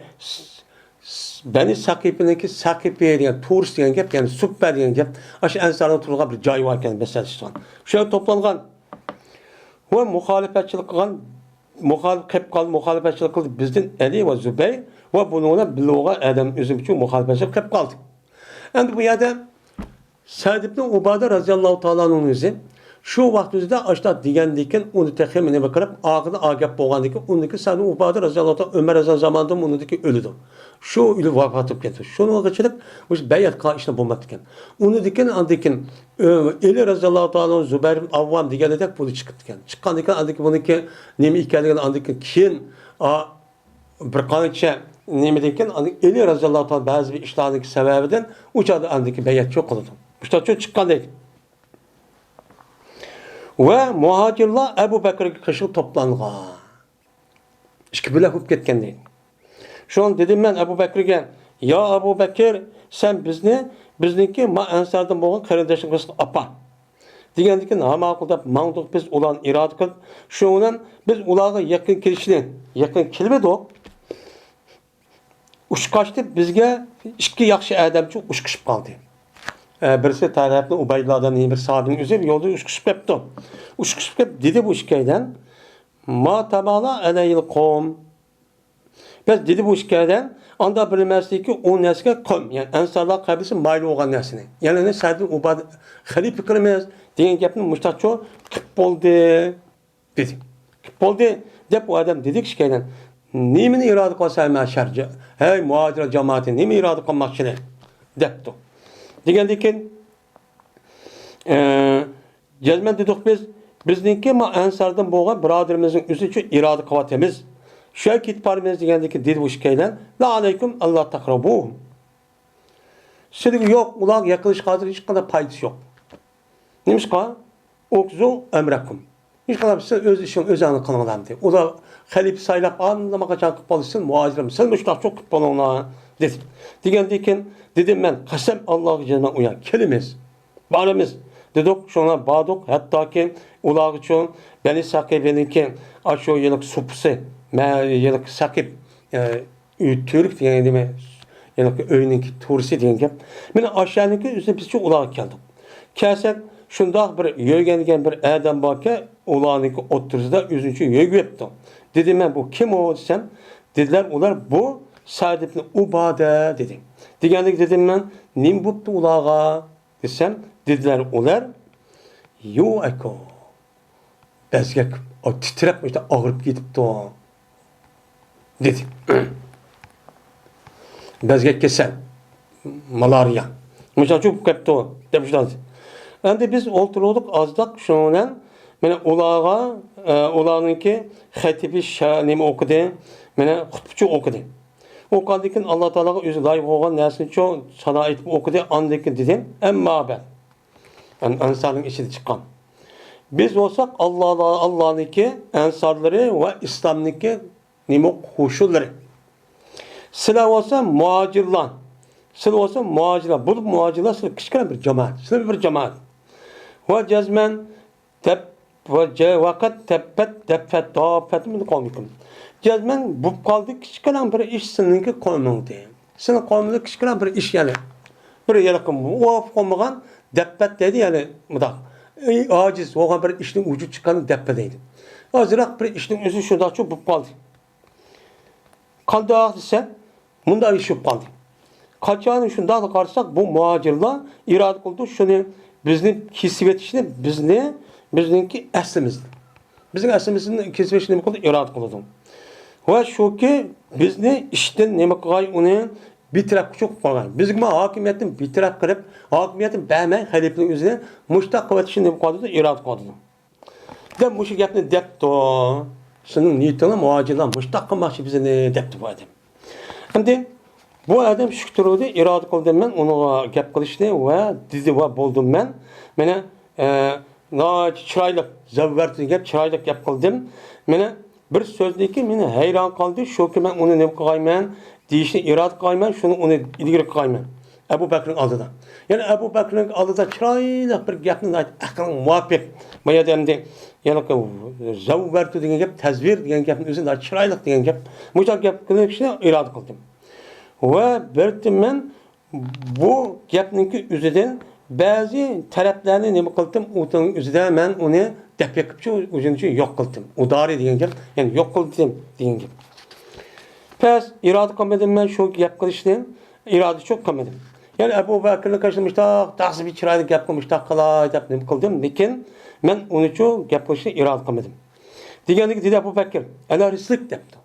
Beni Sakife'ninki Sakife diyen turist diyen gep yani sübbe diyen gep aşağı ensarın turulga bir cay varken mesela işte. Şöyle toplangan ve muhalefetçilik kılan muhalefetçilik kıldı bizden Ali ve Zübeyir ve bununla biloğa adam özüm için muhalefetçilik kep kaldı. Yani bu yerde Sa'd ibn Ubade radıyallahu ta'ala'nın özü şu vaxtımızda aşağı digendiyken onu tekemine bakarıp ağını agap boğandaki ondaki Sa'd ibn Ubade radıyallahu ta'ala Ömer Azam zamanında ondaki ölüdü. Şu ölü vafatıp gitti. Şunu geçirip bu beyat ka işine bulmadıkken. Onu diken andiken Ali radıyallahu ta'ala Zübeyir ibn Avvam digendek bunu çıktıkken. Çıkandiken andiki bununki nemi hikayeliken andiken kiyin bir kanıtça nimedeyken Ali radıyallahu ta'ala bazı bir işlerindeki sebebinden uçadı andaki beyat çok oldu. İşte çok çıkan değil. Ve muhacirler Ebu Bekir'e kışıl toplanğa. İşte bile hüp ketken değil. Şu an dedim ben Ebu Bekir'e ya Ebu Bekir sen bizniki ma ensardan boğan kardeşin kısık apa. Digendeki nama akılda mağduk biz ulan iradı kıl. Şu an biz ulağa yakın kirişini yakın kelime o. Uçkaçtı bizge iki yaxşı adamçı uçkışıp kaldı. Birisi taraflı Ubaydulah'dan bir sahabinin üzeri yolda uçkışıp yaptı. Uçkışıp yap dedi bu işkayden. Ma tabala aleyhil qom. Biz dedi bu işkayden anda bilmezdi ki o neske qom. Yani ensarlar kabilesi maylı olan nesini. Yani ne Sa'd ibn Ubade halife kılmaz. Diyen gapni müştaço kıp oldu dedi. Kıp oldu dep o adam dedik işkayden. Nimini irade kılsa meşerce. Hey muhacir cemaati nimi irade kılmak için depti. Digendeki cezmen dedik bizningki ma ensardan boğan biraderimizin üstü için irade kıvatemiz. Şöyle kitparimiz digendeki dedi bu şikayden. La aleyküm Allah takrabu. Sidik yok ulan yakılış hazır hiç kadar paydası yok. Neymiş ka? Okzu emrekum. Hiç kadar size öz işin öz anı kılmadan diye. O da Halip saylap anlamaka çakıp balısın muhacirim. Sen müştak çok kutbol ona dedi. Digendiyken dedim ben kasem Allah'ı cezmen uyan. Kelimiz, varımız dedik şuna bağdık. Hatta ki ulağı için beni Sakife'ninki aşağı yıllık supsi, yıllık Sakif Türk diyen değil mi? Yıllık öyününki turisi diyen ki. Beni aşağınınki üstüne biz çok ulağı geldik. Kesek şunda bir yögendigen bir adam bakı ulağınınki oturuzda üzüncü yögü yaptım. Dedim ben bu kim o desem. Dediler ular bu Sa'd ibn Ubade dedim. Digendik dedim ben nim buttu ulağa desem. Dediler ular yo eko. Bezgek o titrep işte ağırıp gidip de dedim. Bezgek kesel. Malaria. Mesela çok kaptı o. Demişler. Yani biz oturuyorduk azdak şunan. Mene ulağa ulağınki hatibi şanimi okudu. Mene hutbçu okudu. Okuduğun Allah Teala'ga özü layık olan nersini çok sana etip okudu andaki dedim. Emma ben. Yani ensarın işi çıkan. Biz olsak Allah'ınki ensarları ve İslam'ınki nima qo'shunlari. Sizlar olsa muhojirlar. Sizlar olsa muhojirlar. Bu muhojirlar sizlar kichkina bir jamoat. Sizlar bir jamoat. Va jazman deb va vaqt tapat dafat dafat min qolmikum. Jazman bu qoldi kichkina bir ish sizningki qolmadi. Sizlar qolmadi kichkina bir ish yani. Bir yaqin o qolmagan dafat dedi yani mudaq. Aciz olgan bir ishning vujud chiqqani dafat deydi. Azroq bir ishning o'zi shundoqcha bo'lib qoldi. Qandoq desa, bunda ish bo'lib qoldi. Qachon shundoq qarasak, bu muhojirlar iroda qildi shuni bizni kesib etishni, bizningki aslimiz. Bizning aslimizni kesib etishni nima qildi? Iroda qildi. Va shuki bizni ishdan nima qilgay uni bitirib chiqib qolgan. Bizga hokimiyatni bitirib qilib, hokimiyatni bermay xalifaning o'zini mushtaq qilib etishni nima qildi? Iroda qildi. Deb bu gapni debdi. Sening niyatingni muhojirlar mushtaq qilmoqchi bizni debdi bu odam. Endi bu odam shu turdi, iroda qildim men uni gap qilishni va dedi va bo'ldim men. Mana chiroyli zavvar degan chiroyli gap qildim. Mana bir so'zniki meni hayron qoldi, shuki men uni nima qilmayman, deyishni iroda qilmayman, shuni uni ilgari qilmayman. Abu Bakrning oldida. Yani Abu Bakrning oldida chiroyli bir gapni aqling muvofiq. Bu odamning yani zavvar degan gap, tazvir degan gapning o'zi chiroyli degan gap. Mushaq gap qilishni iroda qildim. Va men bu gapningki o'zidan ba'zi taraflarni nima qildim? O'tining o'zida men uni deb yiqibchi o'zini yo'q qildim. Udari degan gap, ya'ni yo'q qildim degan gap. Pes iroda qilmadim men shu gap qilishni, iroda çok qilmadim. Yani Abu Bakrning qarshimishda taqsibi chiroyli gap qilmishda qilay deb nima qildim, lekin men uni shu gap qilishni iroda qilmadim. Deganlik dedi Abu Bakr, alarislik debdi.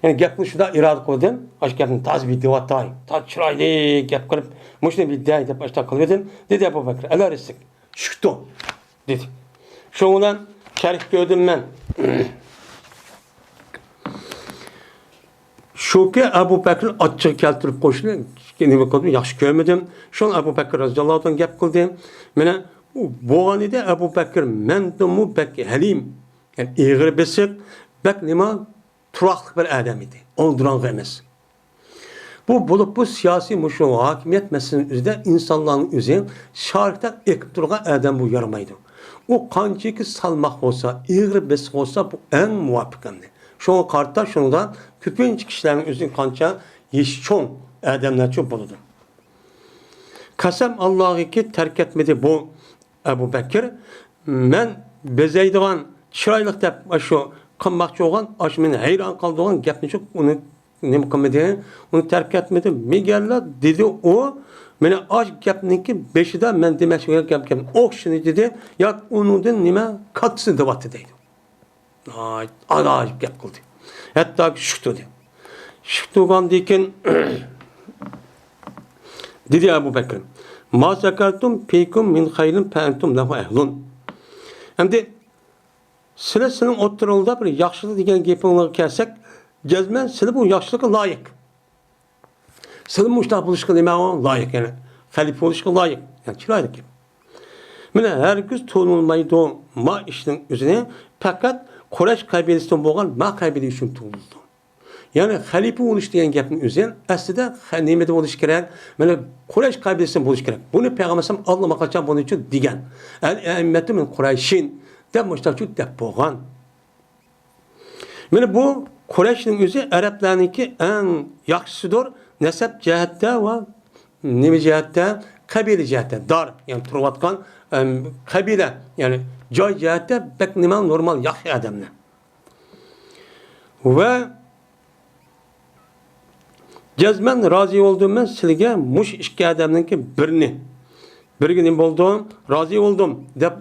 Yani gapni shunda iroda qildim, ash gapni tazbi devatay, ta chiroyli gap qilib, mushni bidday deb ashta qildim, dedi Abu Bakr, alarislik. Shukto dedi. Shu bilan sharh ko'rdim men. Şuki Abu Bakr açık keltirib qo'shni nima qildim, yaxshi ko'rmadim. Shon Abu Bakr roziyallohu anhu gap qildim. Mana bo'lgan edi Abu Bakr mendimu bak halim, yani ig'ir besiq, bak nima turaqli bir odam edi. Oldirong'i emas. Bu siyosiy mushu hokimiyat masalasini o'zida insonlarning o'zi sharqda ekib turgan odam bu yaramaydi. U qanchaki salmoq bo'lsa, ig'ir besiq bo'lsa bu eng muvofiq endi. Şuna kartta şunda köpünç kişilerin özün kança yeşçon adamlar çok buludu. Kasem Allah'ı ki terk etmedi bu Ebu Bekir. Men bezeydiğen çıraylık dep şu kınmakçı olan aşmeni hayran kaldığın gapni çok onu ne mükemmedi onu terk etmedi. Miguel'la dedi o mene aş gapninki beşide men demek şu gap okşunu dedi ya onun da nime katısı devatı deydi. Acayip gap qildi. Hatta shuktu dedi. Shuktugan dekin dedi Abu Bakr. Ma zakartum fikum min khayrin fa antum lahu ahlun. Endi sizning o'tiringizda bir yaxshilik degan gapingizga kelsak, jazman siz bu yaxshilikka loyiq. Siz mushtaq bo'lishga nima loyiq, ya'ni xalifa bo'lishga loyiq. Yani chiroyli gap. Mana herkes to'nilmaydi ma ishning o'zini faqat Quraysh qabilasidan bo'lgan ma qabilasi uchun tug'ildi. Yani xalifa bo'lish degan gapning o'zi aslida nimada bo'lish kerak? Mana Quraysh qabilasidan bo'lish kerak. Buni payg'ambar Alloh qachon buni uchun degan. Al-a'immatu min Qurayshin deb mushtaqchu deb bo'lgan. Mana bu Qurayshning o'zi arablarniki eng yaxshisidir, nasab jihatda va nima jihatda? Qabila jihatda, dar, yani turayotgan qabila, yani joy jihatda bak nima normal yaxshi odamlar. Va jazman rozi bo'ldim men sizga mush ikki odamningki birga nima bo'ldim? Rozi bo'ldim deb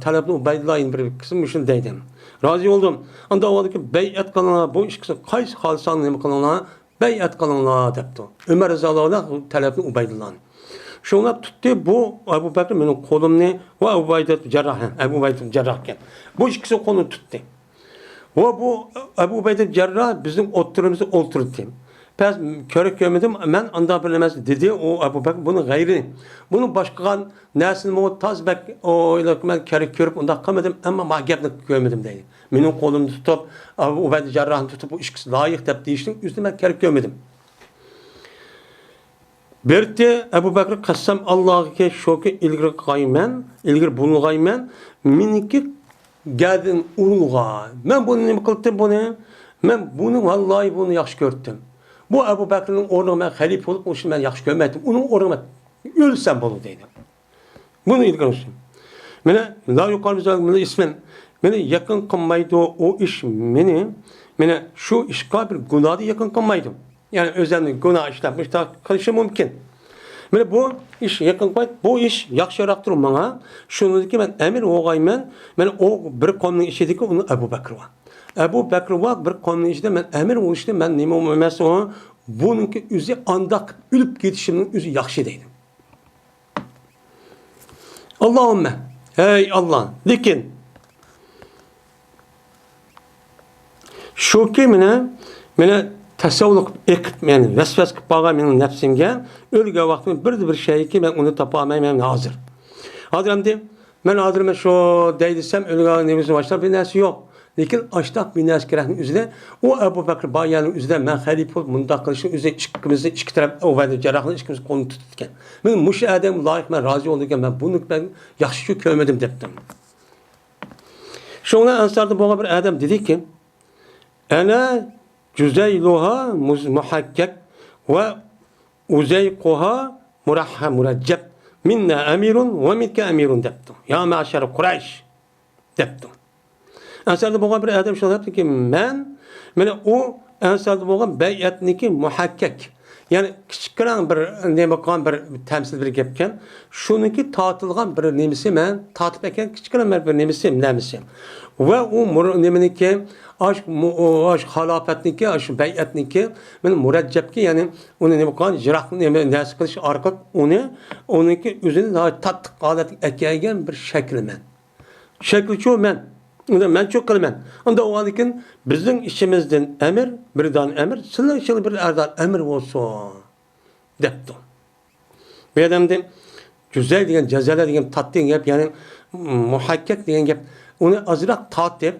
talabni Ubaydullohning bir qismi shunday deydi. Rozi bo'ldim. Unda avvalki bay'at qilinglar, bu ikkisi qaysi xolsan nima qilinglar? Bay'at qilinglar debdi. Umar roziyallohu anhu talabni Ubaydullohning. Şuna tuttu bu Ebu Bekir benim kolumni ve Ebu Ubeyd Cerrah'ken. Bu ikisi konu tuttu. Ve bu Ebu Ubeyd Cerrah bizim oturumuzu oturttu. Pes körük görmedim, ben anda bilemez dedi o Ebu Bekir bunu gayri. Bunu başkagan nesin mu tazbek o ben körük görüp onda kılmadım ama magabını görmedim dedi. Benim kolumda tutup Ubeyde Cerrah'ını tutup bu işkisi layık tep deyiştin üstüne ben körük görmedim. Berti Ebu Bekir kassam Allah'a ki şoku ilgiri kaymen, ilgiri bulunğaymen, miniki geldin ulga. Ben bunu ne kıldım bunu? Ben bunu vallahi bunu yaxşı gördüm. Bu Ebu Bekir'in ornuna ben halife olup onu ben yaxşı görmedim. Onun ornuna ölsem bunu dedim. Bunu ilgili olsun. Mene la yukarı bizden ismen mene yakın kılmaydı o iş mene şu işgal bir günahı yakın kılmaydım. Yani özellikle günah işlemiş daha kılışı mümkün. Mene bu iş yakın kılmaydı. Bu iş yaxşırak durur bana. Şunu ki ben emir oğaymen. Mene o bir konunun işi ki onu Ebu Bekir var. Ebu Bekir var bir konunun işi ben emir oluştu ben neyim olmaması o. Bununki üzü andak ülüp gidişimin üzü yaxşı değilim. Allahümme ey Allah lekin şu ki mene tasavvuk ekip yani vesves kıp bağa benim nefsimge ölge vaktim bir şey ki ben onu tapamayayım hazır. Hazır ben hazır şu deydisem ölge nefsi başlar bir nesi yok. Lekin açtaq bir nesi kerahın üzerine o Ebu Bekir bayanın üzerine ben halife olup mundaq kılışın üzerine iki taraf Ubeyde Cerrah'ın ikimiz kolunu tututken. Ben muşi adam layık ben razı olurken ben bunu ben yaxşı görmedim deptim. Şuna ansarda bana bir adam dedi ki ana cüzeyluha muhakkak ve uzeykuha muraccab minna emirun ve minke emirun deptim. Ya me'aşer Kureyş deptim. Ansarda bana bir adam şuna yaptı ki ben o ansarda bana beyatniki muhakkak. Yani küçükran bir ne bakan bir temsil bir gepken şununki tatılgan bir nemisi ben tatip eken küçükran bir nemisi ve o neminiki aşk halafetniki aşk beyatniki ben muraccabki yani onu ne bakan jirak nesi kılış arka onunki üzerine daha tatlı adet ekegen bir şekil men. Şekli çoğu men. Ben çok kılmen. Onda o anıkin bizim işimizden emir, birden emir, sizin işiniz bir erdan emir olsun. Deptim. Bir adam de güzel diyen, cezele diyen, tat diyen gep, yani muhakkak diyen gep, onu azırak tatip,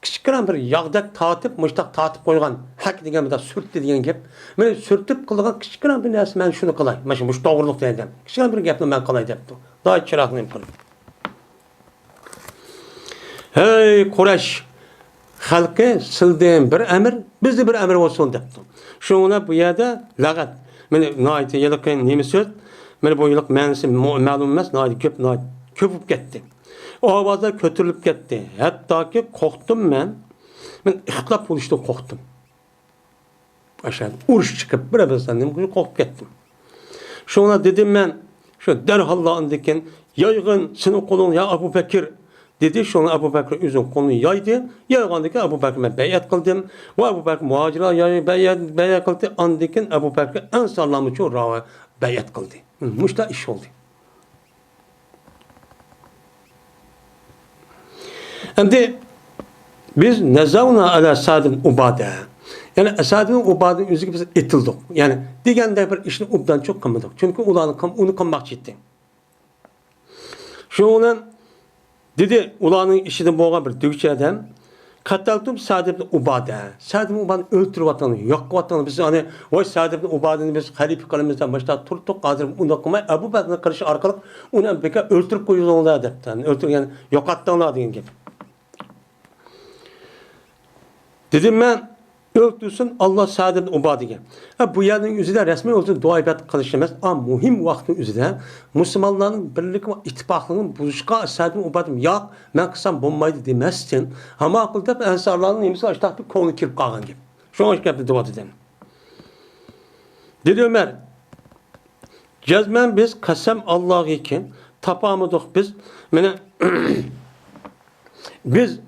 küçükran bir yağdak tatip, müştak tatip koygan, hak diyen bir de sürttü diyen gep, ben sürtüp kılgan küçükran bir nesi, ben şunu kılay, mesela bu doğruluk diyen, küçükran bir gepini ben kılay deptim. Daha çıraklıyım kılay. Hey Kureyş halkı sildiğin bir emir bizde bir emir olsun deptim. Şuna bu yerde lağat. Mene naiti yılıkın nemi söz. Mene bu yılık mənisi ma'lum emas. Naiti köpüp ketdi. O avazlar kötürülüp ketdi. Hatta ki korktum ben. Ben ixtilaf oluştu korktum. Aşağı uruş çıkıp bir abazdan korkup ketdim. Şuna dedim ben şu derhallahın diken yaygın senin kolun ya Ebu Bekir dedi şunu Ebu Bekir üzün kolunu yaydı. Yaygandaki Ebu Bekir'e beyat kıldım. Ve Ebu Bekir muhacira beyat kıldı. Andikin Ebu Bekir ensarlamı çoğu rava beyat kıldı. Muşta iş oldu. Şimdi biz nezavna ala Sa'd-ın Ubade. Yani Sa'd-ın Ubade'nin yüzü gibi itildik. Yani digende bir işini ubdan çok kılmadık. Çünkü onu kılmak ciddi. Şunun dedi ulanın işini boğa bir Türkçe adam. Kataltum Sa'd ibn Ubade. Sa'd ibn Ubade'ni öldürüp atanı, yakıp atanı. Biz hani o Sa'd ibn Ubade'ni biz halife kalemizden başta tuttuk. Hazır onu okumay. Ebu Bekir'e karşı arkalık onu beka öldürüp koyuyoruz onu da adepten. Öldürüp yani yok attanlar diyen gibi. Dedim ben öldürsün Allah Sa'd ibn Ubade'ye. Bu yerden yüzüde resmi olsun dua ibadət kılışılmaz. Ama muhim vaktin yüzüde Müslümanların birlik ve ittifaqlığının buzuşqa Sa'd ibn Ubade'm ya ben kısam bombaydı demezsin. Ama akılda ensarların nemisi açtaq bir konu kirip qalğan gibi. Şu an işgəbdə dua dedim. Dedi Ömer cezmen biz kasem Allah'ı ki tapamadık biz. Biz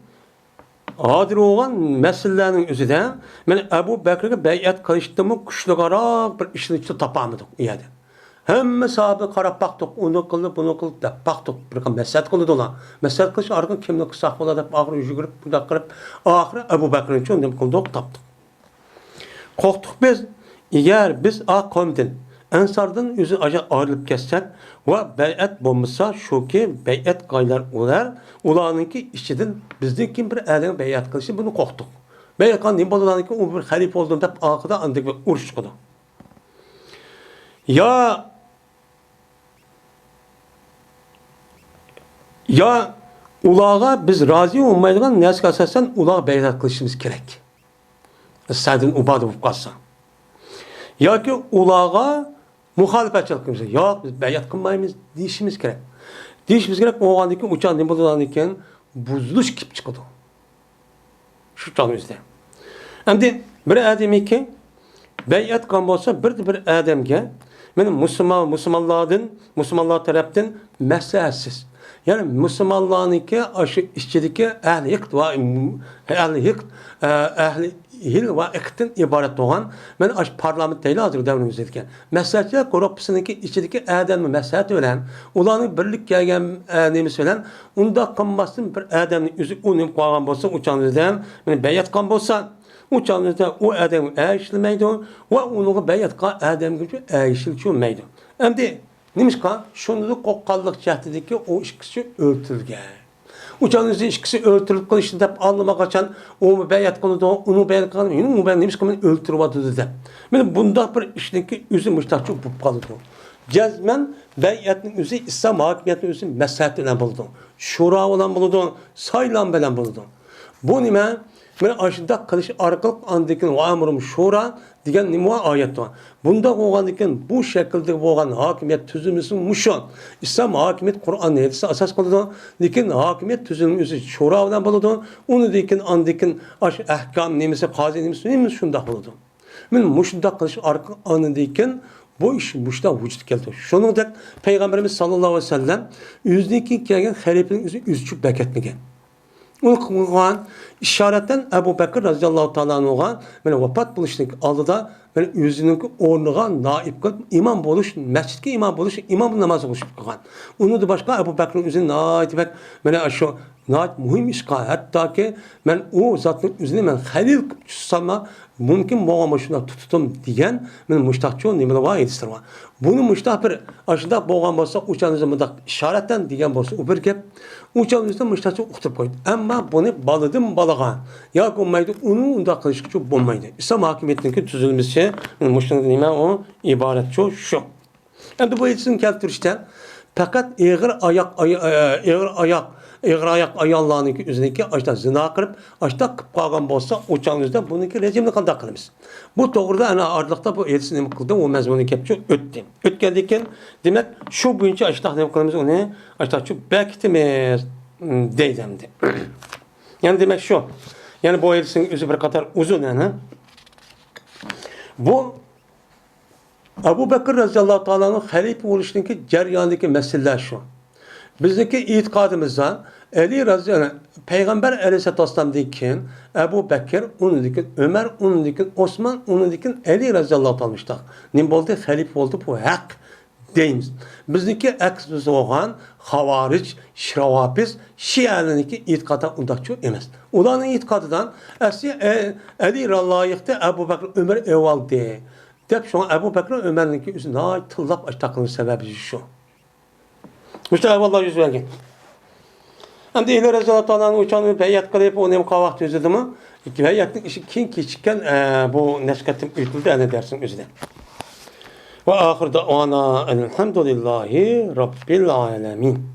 Adir olan meselelerin üzerinde ben Ebu Bekir'e beyat kılıştığımı kuşluğarak bir işin içinde tapamadık. İyiydi. Hem sahabe karab baktık, onu kıldı, bunu kıldı da baktık. Bir mesele kıldı olan. Mesele kılış arkan kimle kısak oladı, ağır yüzü girip, budak girip, ahire Ebu Bekir'in için onu kıldık, taptık. Korktuk biz, eğer biz kavmdan Ensardan özü ayrılıp kessek ve beyat bulmasa şu ki beyat gaylar olar, ulanınki içinden bizdeki bir adam beyat kılışı bunu korktuk. Beyat kan diyeyim ki o bir halife olduğunu da arkada andık ve uğraş çıkdı. Ya ulağa biz razı olmayacağız nesine asasen ulağa beyat kılışımız gerek. Sadın ubadı bu kalsa. Ya ki ulağa muhalefetçilik kılmışız. Yok biz beyat kılmayımız deyişimiz gerek. Deyişimiz gerek o andaki uçan ne bulanırken buzluş kip çıkdı. Şu canımızda. Hem de bir ademi ki beyat kan olsa bir ademge benim Müslümanlar taraftan meselesiz. Yani Müslümanların ki aşı işçideki ehli yıkt ehli hil ve iktin ibaret olan ben aş parlament değil hazır devrimizdekiken meseleci korupsiyonki içindeki adamı meseliyet ölen ulanın birlik gelgen neymiş ölen unda kanmasın bir adamın yüzü onun koyan bolsa uçanızdan ben beyat kan bolsa uçanızda o adam eşilmeydi ve onu beyat kan adam gücü eşilçülmeydi. Hem de neymiş kan şunu kokkallık cehdindeki o işkisi öldürülgen. Uçağınızı işkisi öldürüp kılışını da anlamak açan o beyat konuda onu beyat konuda onu ben demiş ki ben öldürüp adı da. Ben bunda bir işteki üzüm müştak çok bu kalıdı. Cezmen beyatın üzü İslam hakimiyetinin üzü meseletiyle buldu. Şura olan buldu. Saylan belen buldu. Bu nime ben aşırıda kılış arkalık andikin ve amurum şura diyen nime ayet var. Bunda oğandikin bu şekilde oğan hakimiyet tüzümüsün muşan. İslam hakimiyet Kur'an neyse asas kıldı. Dikin hakimiyet tüzümüsü şura olan buldu. Onu dikin andikin ahkam nemesi kazi nemesi şunda buldu. Ben muşunda kılış arkalık andikin bu iş muşta vücut geldi. Şunu da Peygamberimiz sallallahu aleyhi ve sellem yüzdeki gelgen halifenin yüzü üzçüp beketmegen. Onu kılgan işaretten Ebu Bekir radıyallahu ta'ala anhu'a böyle vefat buluştuk aldıda böyle yüzünün ornuğa naip kılıp imam buluş, mescidki imam buluş, imam namazı kılışıp kılgan. Onu da başka Ebu Bekir'in yüzünü naip bek böyle şu naip mühim işgal. Hatta ki ben o zatın yüzünü ben halil tutsama mümkün boğama şuna tututum diyen ben müştahçı nimeli var yetiştirme. Bunu müştah bir aşıda boğam olsa uçağınızı mıdak işaretten diyen olsa o bir kep uçağınızda müştahçı okutup koydu. Ama bunu baladım balağa. Ya olmaydı onu unda kılışık çok olmaydı. İslam hakimiyetindeki tüzülmesi müştahın nime o ibaret şu. Hem de bu yetişim keltirişte fakat eğer ayak ayağlarının üzerindeki açta zina kırıp açta kıpkagan bolsa uçağınızda bununki rejimini kandak kılımız. Bu doğruda ana ardıkta bu etisini kıldım o mezmunu kepçe öttüm. Ötkendikken demek şu boyunca açta ne kılımız onu açta şu bektimiz deydemdi. Yani demek şu. Yani bu etisinin üzü bir kadar uzun yani. Bu Ebu Bekir radıyallahu ta'ala'nın halife oluşundaki ceryandaki meseleler şu. Bizdeki itikadımızda Ali radıyallahu Peygamber aleyhisselatü vesselam diken Ebu Bekir, onu diken Ömer, onu diken Osman, onu diken Ali radıyallahu ta'ala almışlar. Ne oldu? Halife oldu bu hak deyimiz. Bizdeki eksimiz olan havariç, şiravapiz, şialarındaki itikada undakçı emez. Onların itikadıdan Ali layıktı Ebu Bekir, Ömer evvel diye. Dep şu an Ebu Bekir, Ömer'inki üzerine tıllap takılın sebebi şu. Müstahak vallahi yüz vergin. Hem de İleri Rezallahu Anh'ın uçanı beyat kılıp onu mukavvat yüzüdü mü? Beyatın işi kim keçikken bu neşketim ütüldü ne dersin üzüde. Ve ahir da ana elhamdülillahi Rabbil alemin.